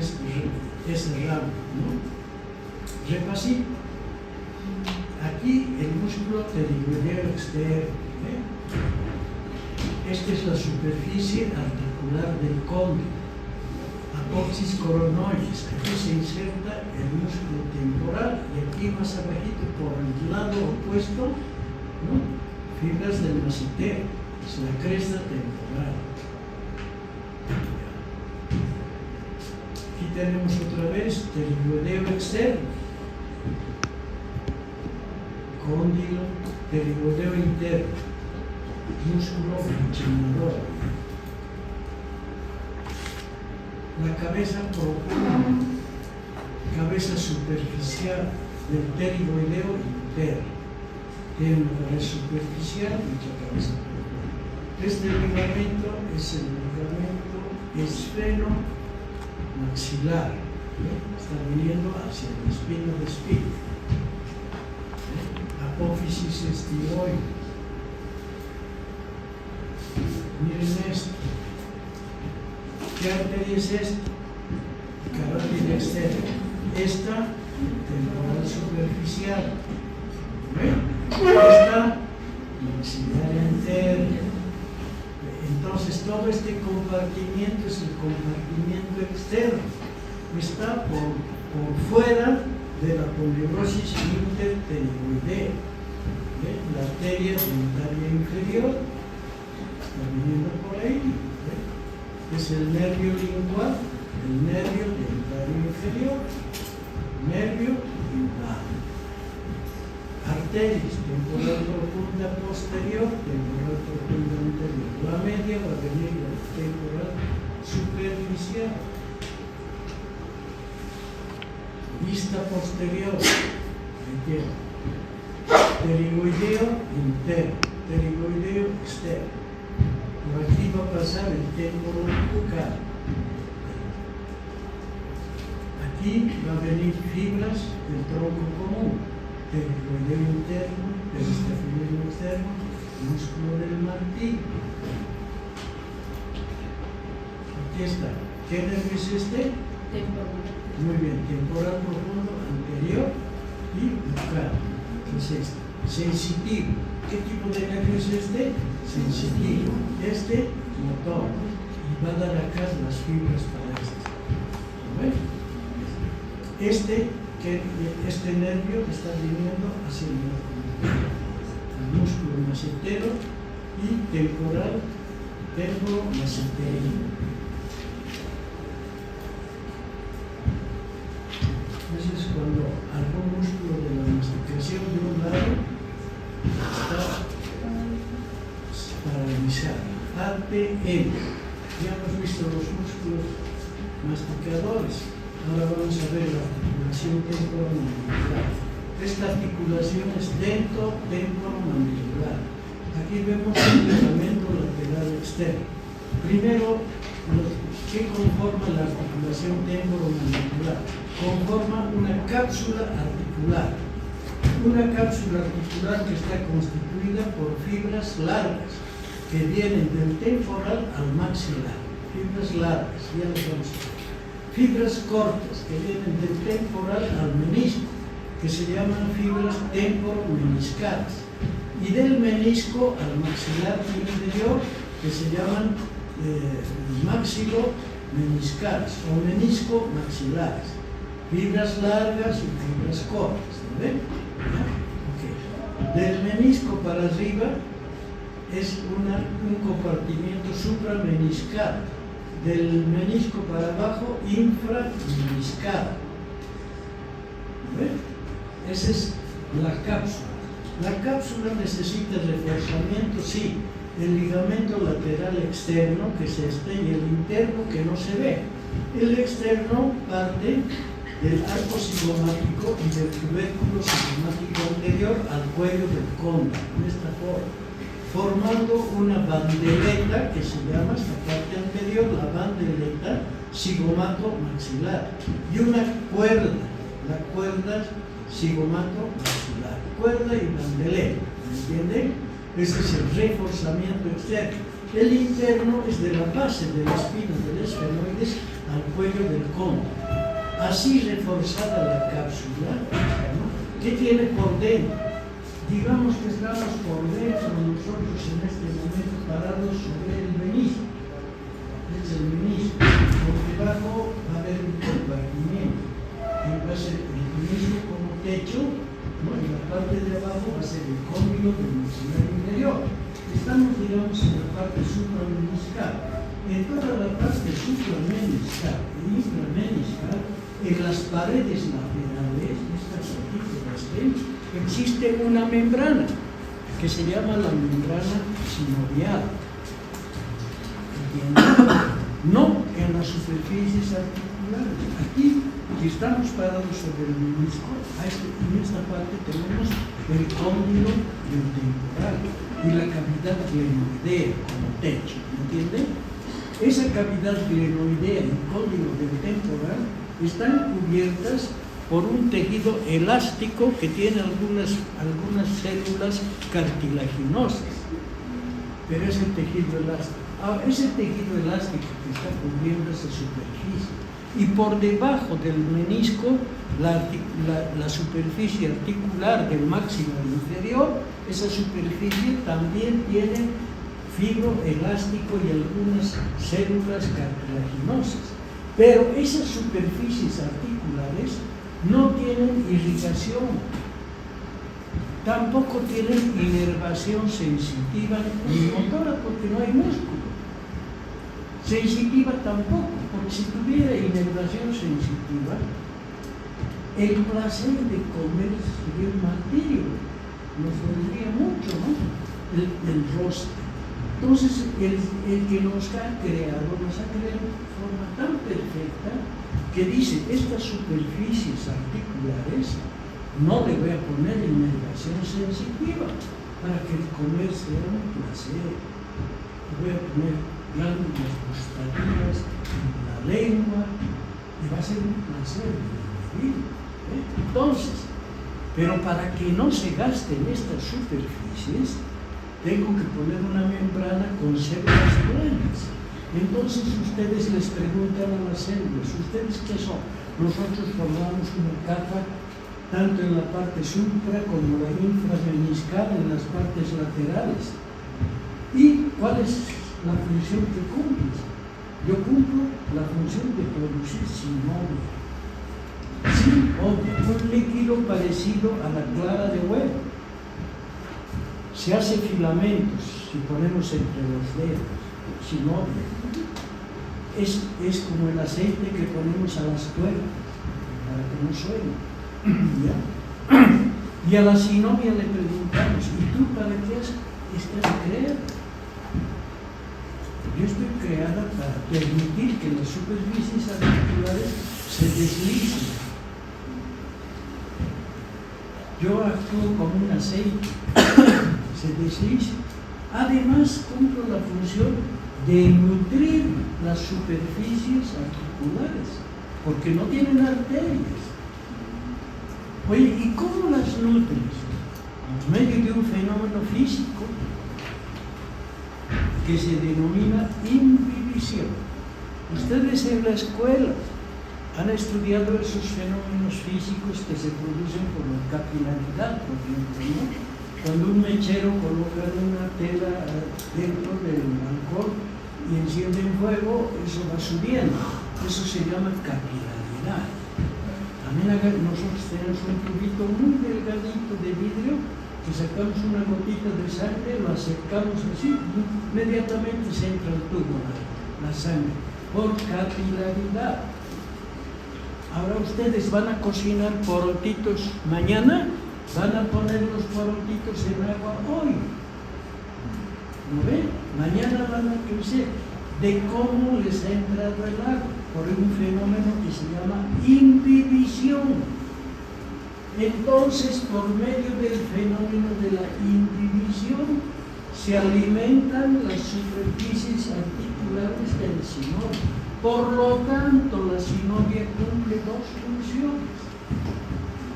es el ramo, ¿no? Repasí. Aquí el músculo pterigoideo externo. Esta es la superficie articular del cóndilo. Apófisis coronoides, aquí se inserta el músculo temporal y aquí más abajito por el lado opuesto, ¿no? Fibras del massetero, es la cresta temporal. Aquí tenemos otra vez pterigoideo externo, cóndilo, pterigoideo interno, músculo buccinador. La cabeza profunda, cabeza superficial del pterigoideo interno. Tiene una cabeza superficial y otra cabeza profunda. Este ligamento es el ligamento esfenomaxilar. Está viniendo hacia el espino de espino. Apófisis estiloide. Miren esto. ¿Qué arteria es esta? Carótida externa. Esta, temporal superficial. Esta, maxilar interna. Entonces, todo este compartimiento es el compartimiento externo. Está por fuera de la aponeurosis interpterigoidea. La arteria dentaria inferior está viniendo por ahí. Es el nervio lingual, el nervio dentario inferior, nervio lingual. Arterias, temporal profunda posterior, temporal profunda anterior. La media va a venir la temporal superficial. Vista posterior, pterigoideo interno, pterigoideo externo. Por aquí va a pasar el témporo bucal. Aquí va a venir fibras del tronco común, pterigoideo interno, peristefoideo externo, músculo del martillo. Aquí está. ¿Qué nervio es este? Temporal. Muy bien, temporal profundo anterior y bucal. ¿Qué es este? Sensitivo. ¿Qué tipo de nervio es este? Sensitivo. Este, motor. Y va a dar acá las fibras para este. ¿Ven? Este nervio está viniendo hacia el músculo massetero y temporal, temporomassetero. Entonces, cuando algún músculo de la masticación de un lado está paralizado, ATM. Ya hemos visto los músculos masticadores. Ahora vamos a ver la articulación temporomandibular. Esta articulación es dento-temporomandibular. Aquí vemos el ligamento lateral externo. Primero, ¿qué conforma la articulación temporomandibular? Conforma una cápsula articular. Una cápsula articular que está constituida por fibras largas que vienen del temporal al maxilar. Fibras largas, ya las vamos a ver. fibras cortas que vienen del temporal al menisco, que se llaman fibras temporomeniscales, y del menisco al maxilar inferior, que se llaman maxilomeniscales o menisco-maxilares, fibras largas y fibras cortas, ¿no ven? Okay. Del menisco para arriba es un compartimiento suprameniscal, del menisco para abajo inframeniscal. ¿Ven? Esa es la cápsula. La cápsula necesita reforzamiento, sí, el ligamento lateral externo, que es este, y el interno, que no se ve. El externo parte del arco cigomático y del tubérculo cigomático anterior al cuello del cóndilo, de esta forma, formando una bandeleta que se llama, esta parte anterior, la bandeleta cigomato-maxilar, y una cuerda, la cuerda cigomato-maxilar, cuerda y bandeleta, ¿me entienden? Ese es el reforzamiento externo. El interno es de la base de la espina del esfenoides al cuello del cóndilo. Así reforzada la cápsula, ¿no? ¿Qué tiene por dentro? Digamos que estamos por dentro nosotros en este momento parados sobre el menisco. Es el menisco. Por debajo va a haber un compartimento. Va a ser el menisco como techo, ¿no? Y la parte de abajo va a ser el cóndilo del maxilar inferior. Estamos, digamos, en la parte suprameniscal. En toda la parte suprameniscal e inframeniscal, en las paredes laterales, estas partículas, existe una membrana que se llama la membrana sinovial. No en las superficies articulares. Aquí estamos parados sobre el menisco, en esta parte tenemos el cóndilo del temporal y la cavidad glenoidea como techo, ¿entienden? Esa cavidad glenoidea y el cóndilo del temporal están cubiertas por un tejido elástico que tiene algunas células cartilaginosas, pero es el tejido elástico. Ahora, ese tejido elástico que está cubriendo esa superficie, y por debajo del menisco, la superficie articular del máximo inferior, esa superficie también tiene fibroelástico y algunas células cartilaginosas. Pero esas superficies articulares no tienen irrigación, tampoco tienen inervación sensitiva ni motora porque no hay músculo. Sensitiva tampoco, porque si tuviera inervación sensitiva, el placer de comer sería un martirio, nos dolería mucho, ¿no? El rostro. Entonces, el que nos ha creado de forma tan perfecta que dice, estas superficies articulares no le voy a poner inervación sensitiva para que el comer sea un placer. Le voy a poner glándulas gustativas en la lengua y va a ser un placer vivir. Entonces, pero para que no se gasten estas superficies, tengo que poner una membrana con células buenas. Entonces ustedes les preguntan a las células, ¿ustedes qué son? Nosotros formamos una capa tanto en la parte supra como la inframeniscal, en las partes laterales. ¿Y cuál es la función que cumples? Yo cumplo la función de producir sinovium. Sinovium, un líquido parecido a la clara de huevo. Se hace filamentos, si ponemos entre los dedos, sinovium. Es como el aceite que ponemos a las puertas, para que no suene. ¿Ya? Y a la sinovia le preguntamos, ¿y tú para qué estás creada? Yo estoy creada para permitir que las superficies articulares se deslicen. Yo actúo como un aceite, se desliza. Además, cumplo la función de nutrir las superficies articulares, porque no tienen arterias. Oye, ¿y cómo las nutres? Por medio de un fenómeno físico que se denomina imbibición. Ustedes en la escuela han estudiado esos fenómenos físicos que se producen por la capilaridad, por ejemplo, ¿no? Cuando un mechero coloca una tela dentro del alcohol y enciende un fuego, eso va subiendo. Eso se llama capilaridad. También nosotros tenemos un tubito muy delgadito de vidrio que sacamos una gotita de sangre, lo acercamos así, inmediatamente se entra al tubo la sangre, por capilaridad. Ahora ustedes van a cocinar porotitos mañana, van a poner los porotitos en agua hoy. ¿No ven? Mañana van a crecer. De cómo les ha entrado el agua, por un fenómeno que se llama imbibición. Entonces, por medio del fenómeno de la imbibición, se alimentan las superficies articulares del sinovium. Por lo tanto, la sinovia cumple dos funciones: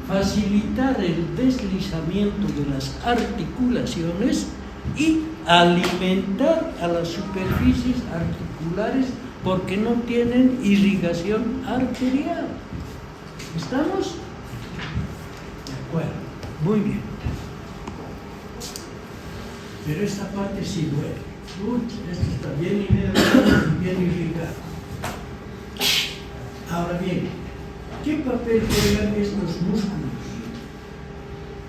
facilitar el deslizamiento de las articulaciones y alimentar a las superficies articulares porque no tienen irrigación arterial. ¿Estamos? De acuerdo, muy bien. Pero esta parte sí duele. Esto está bien irrigado y bien irrigado. Ahora bien, ¿qué papel juegan estos músculos?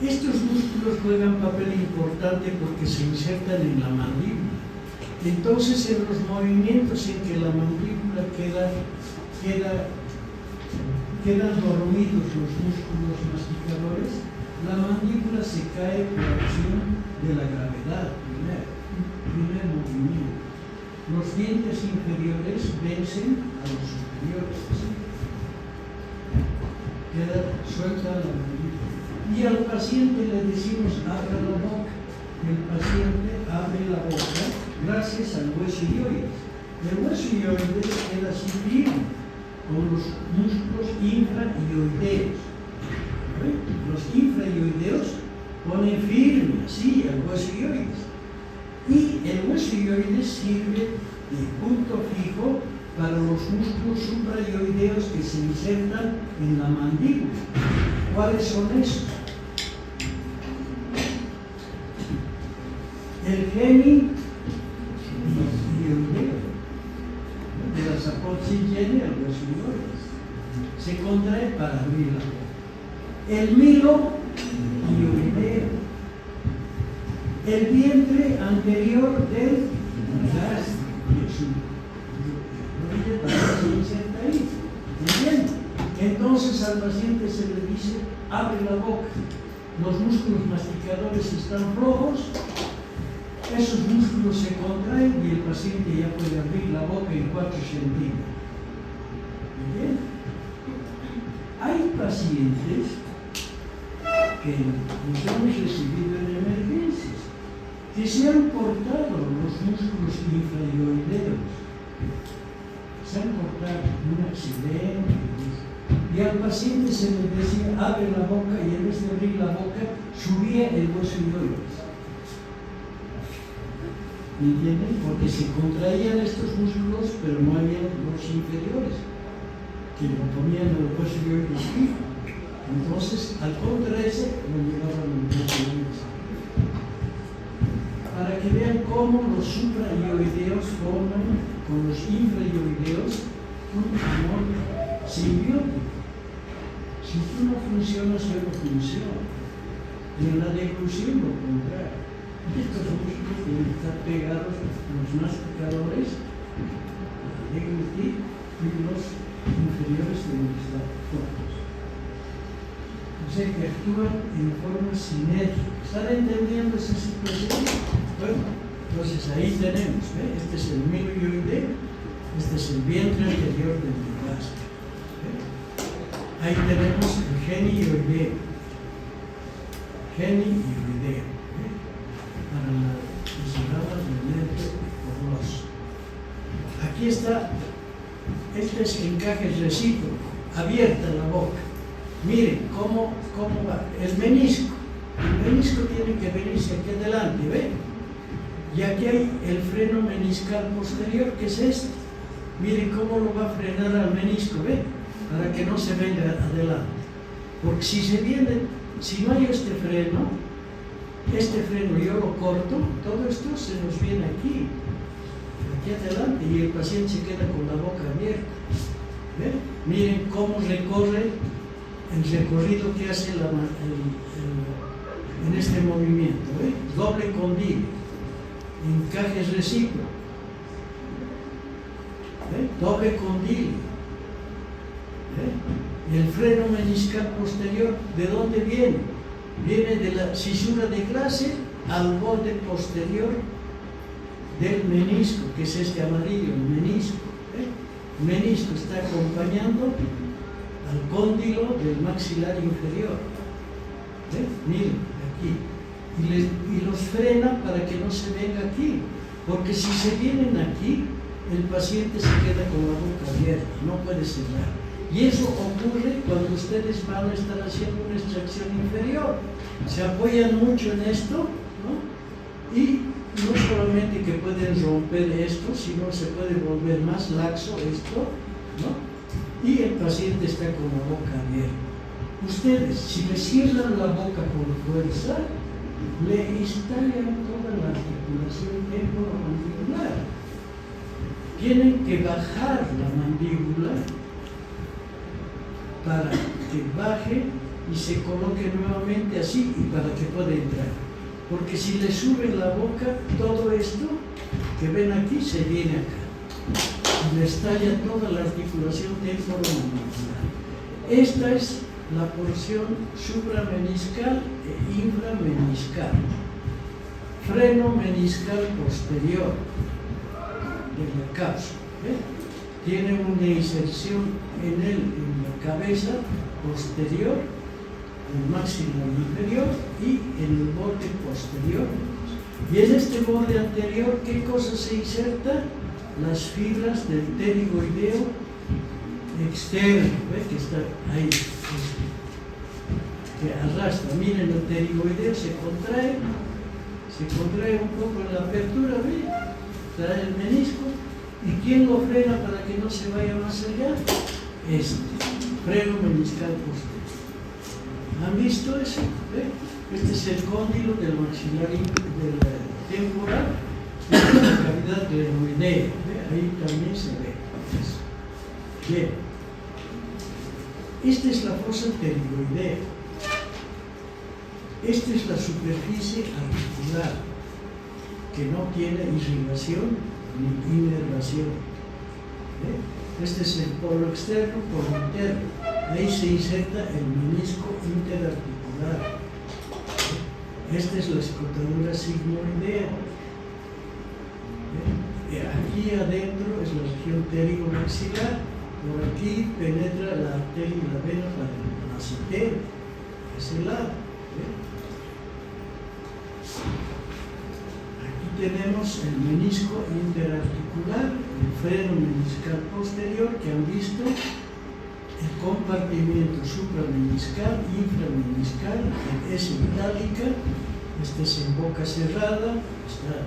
Estos músculos juegan papel importante porque se insertan en la mandíbula. Entonces, en los movimientos en que la mandíbula quedan dormidos los músculos masticadores, la mandíbula se cae por acción de la gravedad, primer movimiento. Los dientes inferiores vencen a los superiores. Queda suelta la mandíbula. Y al paciente le decimos, abra la boca. El paciente abre la boca gracias al hueso ioides. El hueso ioides queda así firme, con los músculos infraioideos. Los infraioideos ponen firme así al hueso ioides. Y el hueso ioides sirve de punto fijo para los músculos supraioideos que se insertan en la mandíbula. ¿Cuáles son estos? El genioideo de la saponcillenia, el hueso ioides, se contrae para abrir la boca. El miloioideo, el vientre anterior del gástrico, se inserta ahí. ¿Entienden? Entonces al paciente se le dice, abre la boca. Los músculos masticadores están flojos, esos músculos se contraen y el paciente ya puede abrir la boca en 4 centímetros. ¿Entienden? Hay pacientes que nos hemos recibido en emergencias, que se han cortado los músculos infraioideos, se han cortado un accidente, y al paciente se le decía, abre la boca, y en vez de abrir la boca, subía el hueso ioides. ¿Me entienden? Porque se contraían estos músculos, pero no había los inferiores, que lo ponían el hueso ioides fijo. Entonces, al contraerse, lo llevaban al hueso ioides. Para que vean cómo los supraioideos forman con los infraioideos un amor simbiótico. Si tú no funcionas, yo no funciono. Y en la deglución lo contrario. Estos músculos deben estar pegados los masticadores, la deglutir, y los inferiores deben estar cortos. O sea que actúan en forma sinérgica. ¿Están entendiendo esa situación? Bueno, entonces ahí tenemos, este es el miloioideo, este es el vientre anterior del gástrico. Ahí tenemos el genioideo. Genioideo. Para las ramas del nervio poroso. Aquí está, este es encaje recíproco, abierta la boca. Miren cómo va. El menisco tiene que venirse aquí adelante, ¿ven? Y aquí hay el freno meniscal posterior, que es este. Miren cómo lo va a frenar al menisco, ¿ven? para que no se venga adelante. Porque si no hay este freno yo lo corto, todo esto se nos viene aquí adelante, y el paciente se queda con la boca abierta. ¿Ve? Miren cómo recorre el recorrido que hace en este movimiento. ¿Ve? Doble condilo, encajes recíprocos. Doble condilo. El freno meniscal posterior, ¿de dónde viene? Viene de la cisura de Glaser al borde posterior del menisco, que es este amarillo, el menisco. El menisco está acompañando al cóndilo del maxilar inferior. Miren, aquí. Y los frena para que no se venga aquí, porque si se vienen aquí, el paciente se queda con la boca abierta, no puede cerrar. Y eso ocurre cuando ustedes van a estar haciendo una extracción inferior. Se apoyan mucho en esto, ¿no? Y no solamente que pueden romper esto, sino se puede volver más laxo esto, ¿no? Y el paciente está con la boca abierta. Ustedes, si le cierran la boca por fuerza, le estallan toda la articulación temporomandibular. Tienen que bajar la mandíbula para que baje y se coloque nuevamente así y para que pueda entrar. Porque si le suben la boca, todo esto que ven aquí se viene acá. Y le estalla toda la articulación temporomandibular. Esta es la porción suprameniscal e inframeniscal. Freno meniscal posterior de la cápsula. Tiene una inserción en la cabeza posterior, en el maxilar inferior y en el borde posterior. Y en este borde anterior, ¿qué cosa se inserta? Las fibras del pterigoideo externo, ¿ve? Que está ahí, que arrastra. Miren, el pterigoideo se contrae un poco en la apertura, ¿ve? Trae el menisco. ¿Y quién lo frena para que no se vaya más allá? Freno meniscal posterior. ¿Han visto eso? ¿Ve? Este es el cóndilo del maxilar del temporal, de la cavidad glenoidea. ¿Ve? Ahí también se ve. Bien. Esta es la fosa pterigoidea. Esta es la superficie articular, que no tiene irrigación ni inervación. Este es el polo externo, polo interno. Ahí se inserta el menisco interarticular. Esta es la escotadura sigmoidea. Aquí adentro es la región pterigomaxilar. Por aquí penetra la arteria y la vena para el massetero, ese lado. Tenemos el menisco interarticular, el freno meniscal posterior, que han visto, el compartimiento suprameniscal, inframeniscal, el S itálica, este es en boca cerrada, está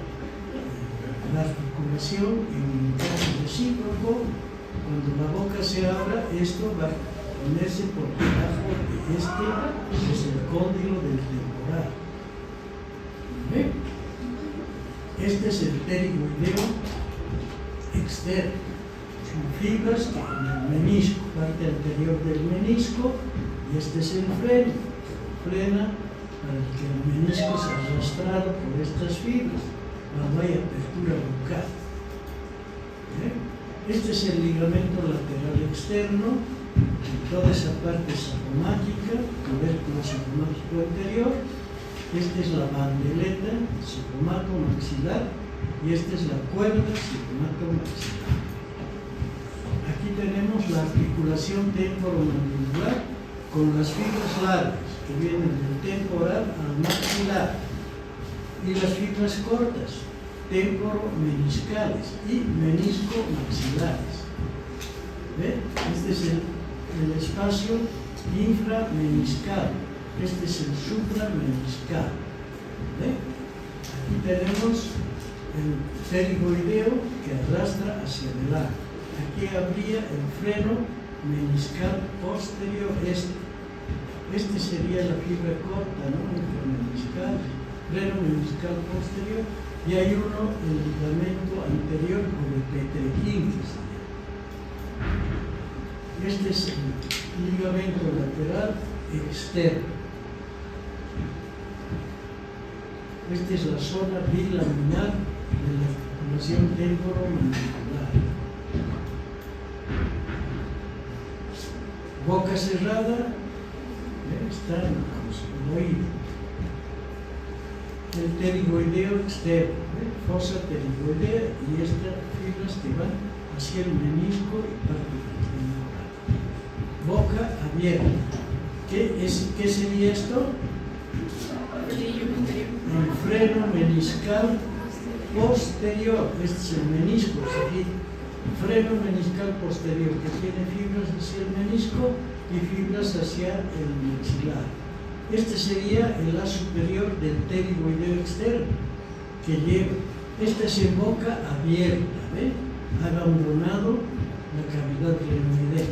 la articulación en un encaje recíproco. Cuando la boca se abra, esto va a ponerse por debajo de este, que es el cóndilo del temporal. ¿Ve? Este es el pterigoideo externo. Son fibras que en el menisco, parte anterior del menisco, y este es el freno. Frena para que el menisco sea arrastrado por estas fibras cuando hay apertura bucal. Este es el ligamento lateral externo, toda esa parte sapomática, tubérculo sapomático anterior. Esta es la bandeleta, cigomato maxilar, y esta es la cuerda, cigomato maxilar. Aquí tenemos la articulación temporomandibular con las fibras largas que vienen del temporal al maxilar, y las fibras cortas, temporomeniscales y menisco-maxilares. ¿Ve? Este es el espacio inframeniscal. Este es el suprameniscal. ¿Ve? Aquí tenemos el pterigoideo que arrastra hacia adelante. Aquí habría el freno meniscal posterior. Este sería la fibra corta, ¿no? Inframeniscal, freno meniscal posterior. Y hay uno, el ligamento anterior o de Peter-King. Este es el ligamento lateral externo. Esta es la zona bilaminar de la articulación temporomandibular. Boca cerrada, está en el oído. El pterigoideo externo, fosa pterigoidea, y estas fibras que van hacia el menisco y parte temporal. Boca abierta. ¿Qué sería esto? El freno meniscal posterior. Este es el menisco, aquí. Freno meniscal posterior, que tiene fibras hacia el menisco y fibras hacia el maxilar. Este sería el ala superior del pterigoideo externo, que lleva. Esta es en boca abierta, ¿ve? Ha abandonado la cavidad glenoidea.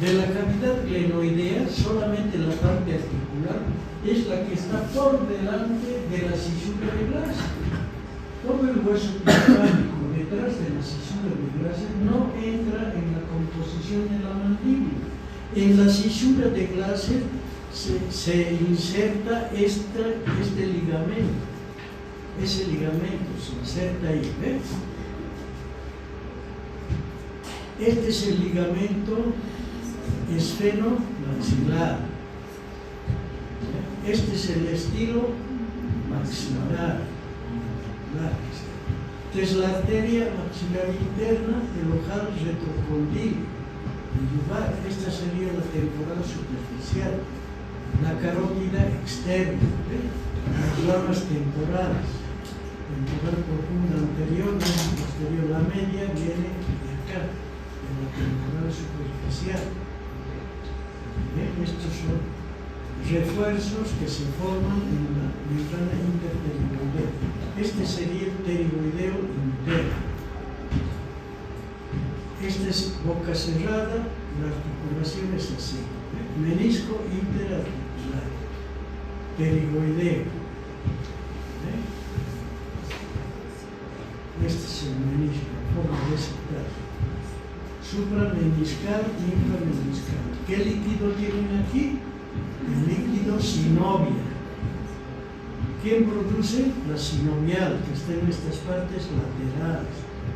De la cavidad glenoidea, solamente la parte articular es la que está por delante de la cisura de Glaser. Todo el hueso timpánico detrás de la cisura de Glaser no entra en la composición de la mandíbula. En la cisura de Glaser se inserta este ligamento. Ese ligamento se inserta ahí, ¿ves? Este es el ligamento esfenomaxilar. Este es el estilo maxilar. Esta es la arteria maxilar interna del ojal retrocondilo. Esta sería la temporal superficial. La carótida externa, las ramas temporales, temporal profunda anterior, posterior, la media viene de acá, de la temporal superficial. Estos son refuerzos que se forman en la membrana interpterigoidea. Este sería el pterigoideo interno. Esta es boca cerrada, la articulación es así. Menisco interarticular, pterigoideo. Este es el menisco, en forma de ese plato. Suprameniscal y inframeniscal. ¿Qué líquido tienen aquí? El líquido sinovia. ¿Quién produce? La sinovial, que está en estas partes laterales,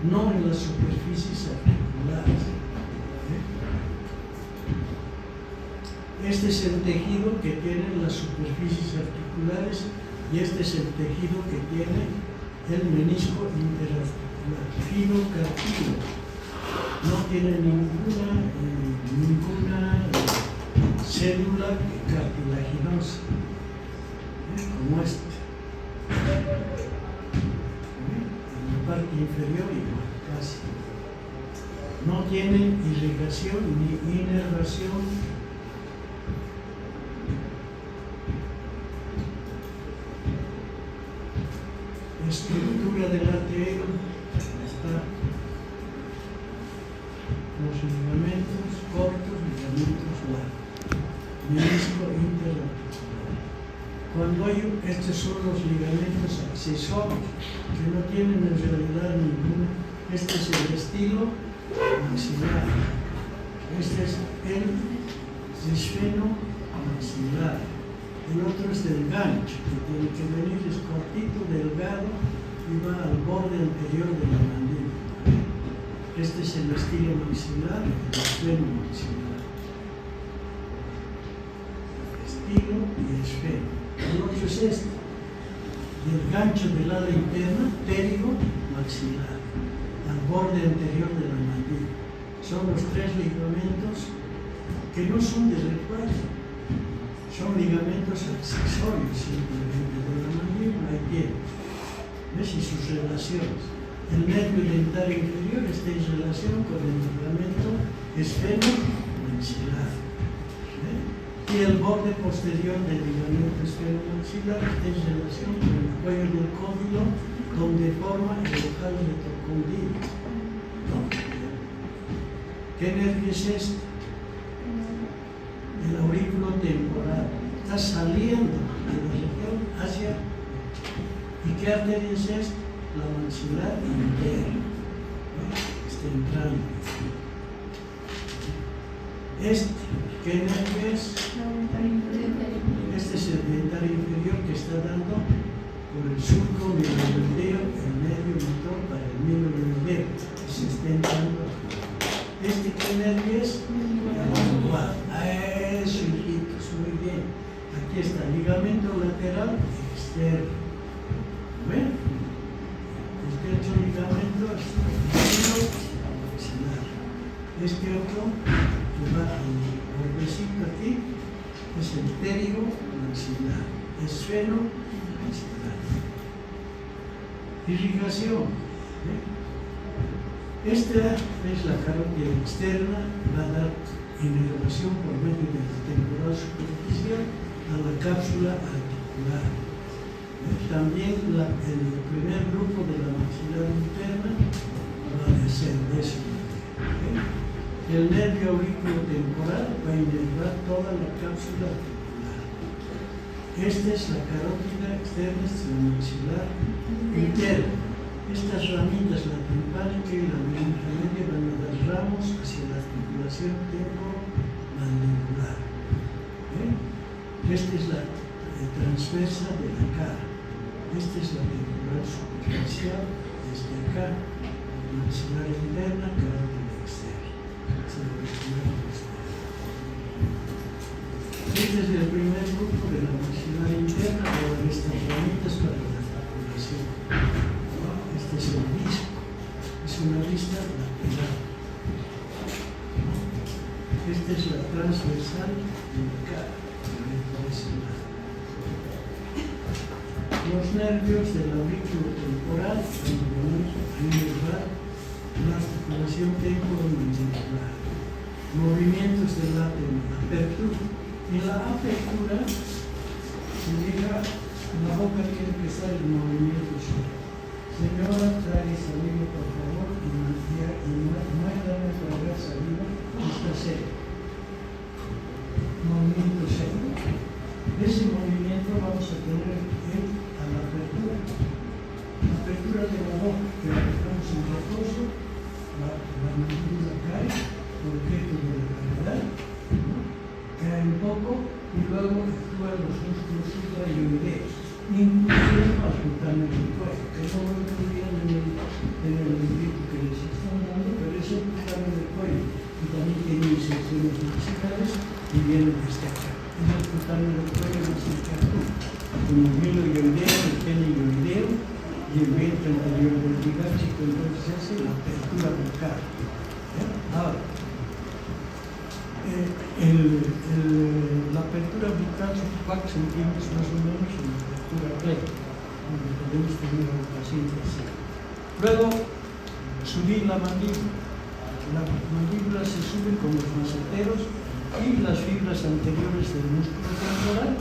no en las superficies articulares. Este es el tejido que tienen las superficies articulares y este es el tejido que tiene el menisco interarticular. Filocartílago. No tiene ninguna célula cartilaginosa, como este. En la parte inferior igual, casi. No tienen irrigación ni inervación. Estructura del arterio está. Los ligamentos cortos, ligamentos largos. Menisco interarticular. Estos son los ligamentos accesorios, que no tienen en realidad ninguna. Este es el estilo maxilar. Este es el esfeno maxilar. El otro es del gancho, que tiene que venir, es cortito, delgado y va al borde anterior de la mandíbula. Este es el estilo maxilar, el esfeno maxilar. Estilo y esfeno. El otro es este, del gancho del ala interna, pterigo maxilar, al borde anterior de la mandíbula. Son los tres ligamentos que no son de recuadro. Son ligamentos accesorios simplemente de la mandíbula y tienen. ¿Ves? Y sus relaciones. El nervio dentario inferior está en relación con el ligamento esfenomaxilar. Y el borde posterior del ligamento esfenomaxilar está en relación con el cuello del cóndilo, donde forma el ojal retrocondilo. ¿No? ¿Qué nervio es este? el aurículo temporal. Está saliendo de la región hacia. ¿Y qué arteria es esta? La maxilar interna. Está entrando. ¿Qué nervio es? Este es el dentario inferior que está dando por el surco miloideo, el nervio motor para el miloideo, que se está entrando. ¿Qué nervio es? El lumbar. Eso, hijitos, muy bien. Aquí está, ligamento lateral externo. ¿Ven? Este ligamento externo maxilar. Este otro que va al bordecito aquí es el pterigo maxilar, esfeno maxilar. Irrigación. Esta es la carótida externa, va a dar inervación por medio de la temporal superficial a la cápsula articular. También el primer grupo de la maxilar interna va a ser de ese tipo. El nervio auriculotemporal va a inervar toda la cápsula articular. Esta es la carótida externa, esta es la maxilar interna. Estas ramitas, la timpánica y la media, van a dar ramos hacia la articulación temporomandibular. Esta es la transversa de la cara. Esta es la temporal superficial, desde acá, maxilar interna, carótida externa. Este es el primer grupo de la maxilar interna, ahora estas ramitas para la articulación. Este es el disco, es una vista lateral. Esta es la transversal de la cara, por ese lado. Los nervios del aurículo temporal van a inervar la articulación temporomandibular. Movimientos del látex, apertura. En la apertura se llega, la boca tiene que estar en movimiento suave. Señora, trae saliva por favor y muéstrame para ver saliva, está seco. Movimiento seco. Ese movimiento vamos a tener a la apertura. La apertura de la boca, que la dejamos en reposo, la mandíbula cae, por objeto de la gravedad, cae un poco y luego actúan los músculos suprayoideos, inclusive para juntarme el cuello, que no lo incluían en el libro que les están dando, pero es el juntarme el cuello, y también tiene inserciones maxilales y viene desde acá. Es el juntarme el cuello más cercano, como el miloioideo, el penioideo y el vientre anterior del digástrico, entonces hace la apertura vocal. Ahora, la apertura bucal son 4 centímetros más o menos en la apertura plena, donde podemos tener al paciente así. Luego, subir la mandíbula. La mandíbula se sube con los maceteros y las fibras anteriores del músculo temporal.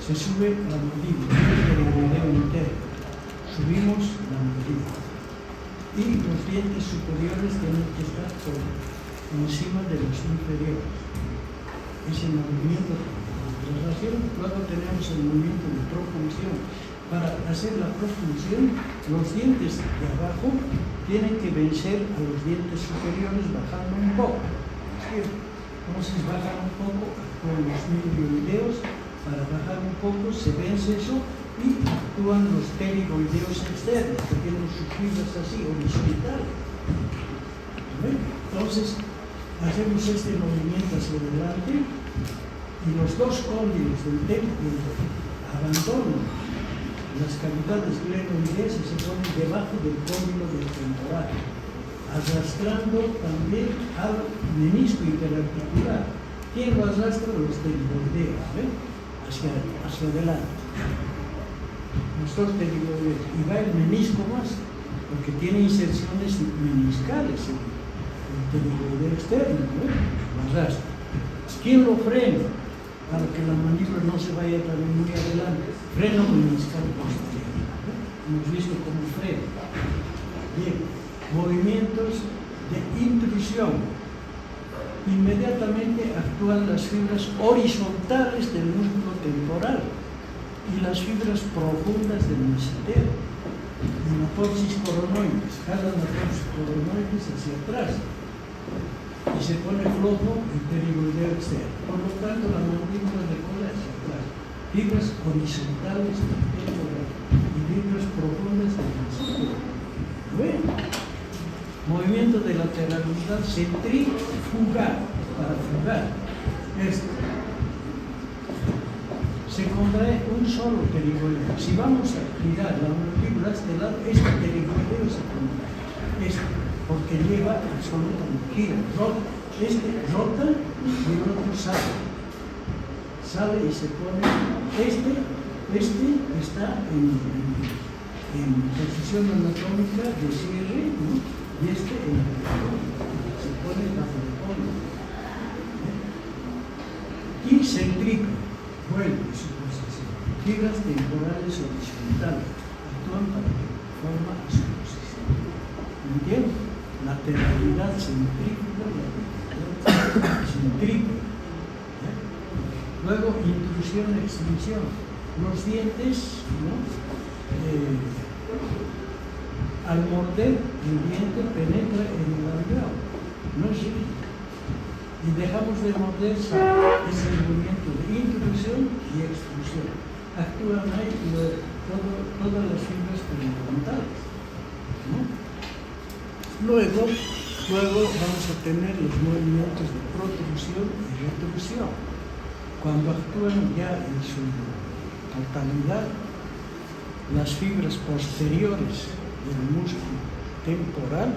Se sube la mandíbula, el video interno. Subimos la mandíbula. Y los dientes superiores tienen que estar por encima de los inferiores. Ese movimiento de traslación. Luego tenemos el movimiento de profunción. Para hacer la profunción, los dientes de abajo tienen que vencer a los dientes superiores bajando un poco. Entonces bajan un poco con los miloioideos. Para bajar un poco se vence eso y actúan los pterigoideos externos, que tienen sus fibras así, horizontales. Entonces, hacemos este movimiento hacia adelante y los dos cóndilos del templo abandonan las cavidades glenoideas y se ponen debajo del cóndilo del temporal, arrastrando también al menisco interarticular. ¿Quién lo arrastra? Los pterigoideos, hacia adelante. Los dos pterigoideos. Y va el menisco más, porque tiene inserciones meniscales. El pterigoideo externo, lo arrastra. ¿Quién lo frena? Para que la mandíbula no se vaya también muy adelante. Freno meniscal posterior. Hemos visto cómo frena. Bien, movimientos de intrusión. inmediatamente actúan las fibras horizontales del músculo temporal y las fibras profundas del mesentero. Anatorsis coronoides, jalan anatorsis coronoides hacia atrás y se pone flojo el perigoideo externo. Por lo tanto, la mandíbula recoge hacia atrás. Fibras horizontales del temporal y fibras profundas del mesentero. Bueno, movimiento de lateralidad centrífuga para fugar. Esto. Se contrae un solo perigoideo. Si vamos a girar la mandíbula a este lado, este perigoideo se contrae. Este, porque lleva absolutamente gira, rota. Este rota y el otro sale. Sale y se pone. Este está en posición anatómica de cierre, ¿no? Y este en la se pone bajo el fondo. Y centrífuga. Vuelve su posición. Fibras temporales horizontales actúan para que forma a su posición. ¿Entienden? Lateralidad centrífuga, lateralidad centrífuga. Luego, intrusión, extinción. Los dientes, ¿no? Al morder, el diente penetra en el alveolo. No es rígido. Y dejamos de morder, es el movimiento de intrusión y extrusión. Actúan ahí todas las fibras periodontales, ¿no? Luego vamos a tener los movimientos de protrusión y retrusión. Cuando actúan ya en su totalidad, las fibras posteriores del músculo temporal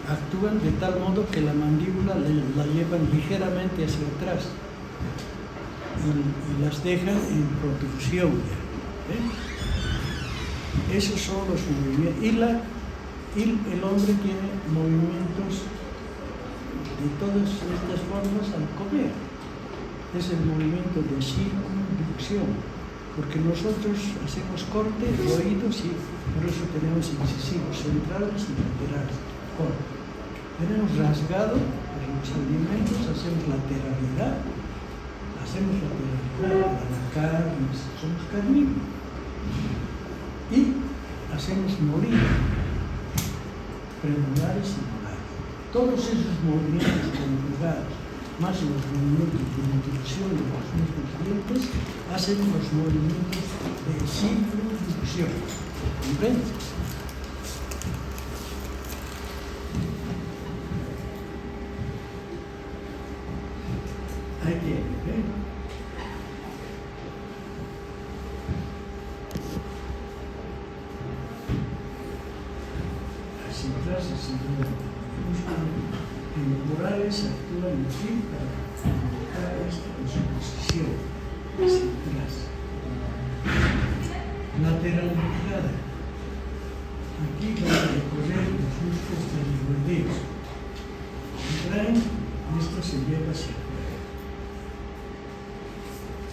actúan de tal modo que la mandíbula la llevan ligeramente hacia atrás y las dejan en protrusión. Esos son los movimientos. Y el hombre tiene movimientos de todas estas formas al comer. Es el movimiento de circunducción, porque nosotros hacemos corte de oídos y por eso tenemos incisivos centrales y laterales. Corte. Tenemos rasgado los alimentos, hacemos lateralidad a la carne, somos carnívoros. Y hacemos morir, premolares y molares. Todos esos movimientos conjugados, más los movimientos de intrusión de los mismos dientes, hacen los movimientos de circunducción. ¿Comprendes? Ahí tiene, ¿eh? Hacia atrás, hacia adelante. Los temporales actúan así para colocar esto en su posición, hacia atrás. Lateralidad. Aquí van a recorrer los músculos perigoideos. Contraen, esto se lleva hacia afuera.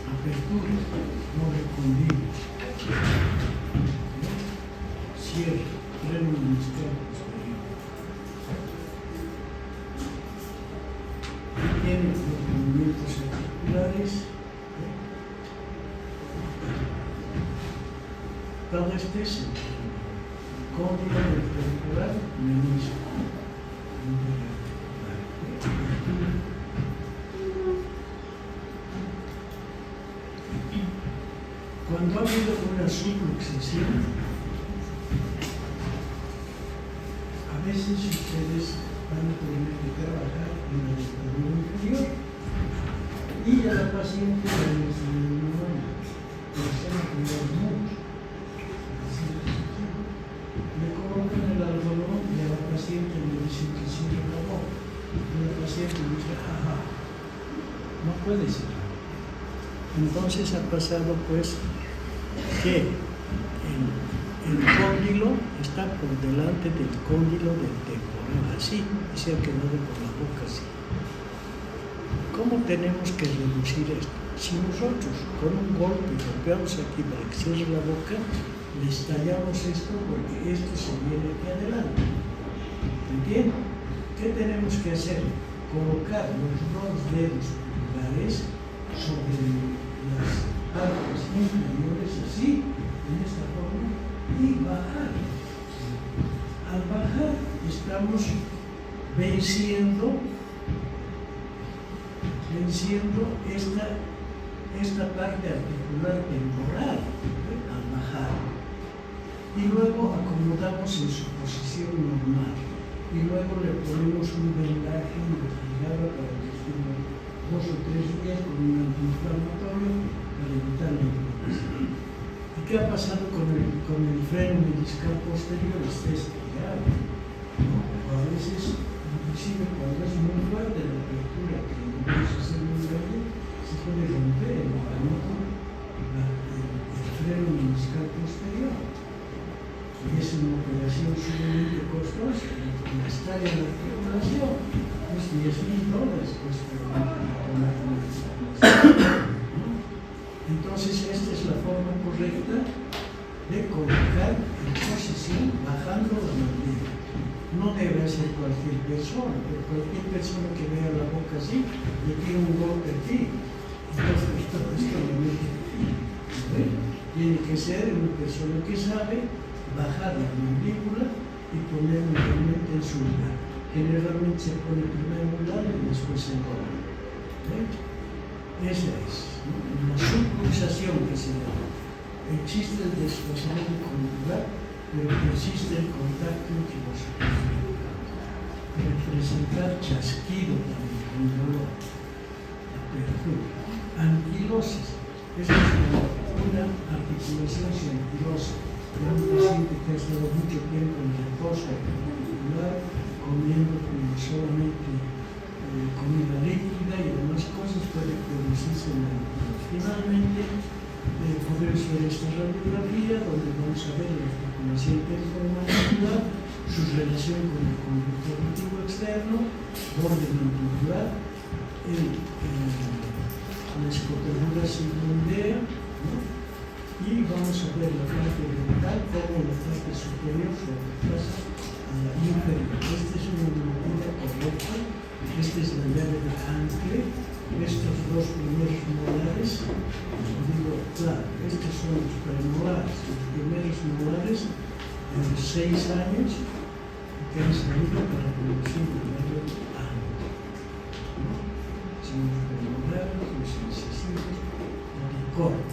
Apertura, no recondidos. Cierre, trémulo interno posterior. Tiene los movimientos articulares. Todo este es el cóndilo vertebral menisco. Cuando ha habido una subluxación, a veces ustedes van a tener que trabajar en la dentadura inferior y a la paciente le colocan el algodón y a la paciente le dicen que cierre la boca y la paciente dice, ajá, no puede ser. Entonces ha pasado pues que el cóndilo está por delante del cóndilo del temporal, así, y se ha quedado por la boca así. ¿Cómo tenemos que reducir esto? Si nosotros con un golpe golpeamos aquí para que cierre la boca, le estallamos esto porque esto se viene aquí adelante. ¿Entienden? ¿Qué tenemos que hacer? colocar los dos dedos pulgares sobre las partes inferiores, así, en esta forma, y bajar. Al bajar estamos venciendo esta parte articular temporal, al bajar. Y luego acomodamos en su posición normal. Y luego le ponemos un vendaje investigado para que esté 2 o 3 días con un antiinflamatorio para evitar la inflamación. ¿Y qué ha pasado con el freno meniscal posterior? Está estirado, ¿no? A veces, inclusive cuando es muy fuerte la apertura, que no puede ser muy grande, se puede romper el freno meniscal posterior. Y es una operación sumamente costosa. Estar en la articulación es $10,000 cuesta la Entonces, esta es la forma correcta de colocar en posición bajando la mandíbula. No debe ser cualquier persona, pero cualquier persona que vea la boca así le tira un golpe aquí. Entonces, todo esto lo mete aquí. Tiene que ser una persona que sabe bajar la mandíbula y ponerlo realmente en su lugar. Generalmente se pone primero un lado y después el otro. Esa es, ¿no? La subluxación que se llama. Existe el desplazamiento conjugal, pero persiste el contacto anquilosal. Puede presentar chasquido también, con dolor, apertura. Anquilosis. Esta es una articulación anquilosa. Era un paciente que ha estado mucho tiempo en reposo articular, comiendo solamente comida líquida y demás cosas, puede producirse en la anquilosis. Finalmente, podemos ver esta radiografía donde vamos a ver la articulación temporomandibular, su relación con el conducto auditivo externo, borde mandibular, la escopertura segundea, ¿no? Y vamos a ver la parte dental como la parte superior sobrepasa a la inferior. Esta es una medida correcta. Esta es la llave de Hanke. Estos dos primeros molares, os digo, claro, estos son los premolares, los primeros molares de los 6 años que han salido para producir el llave de Hanke. Son los premolares, los incisivos, el corte.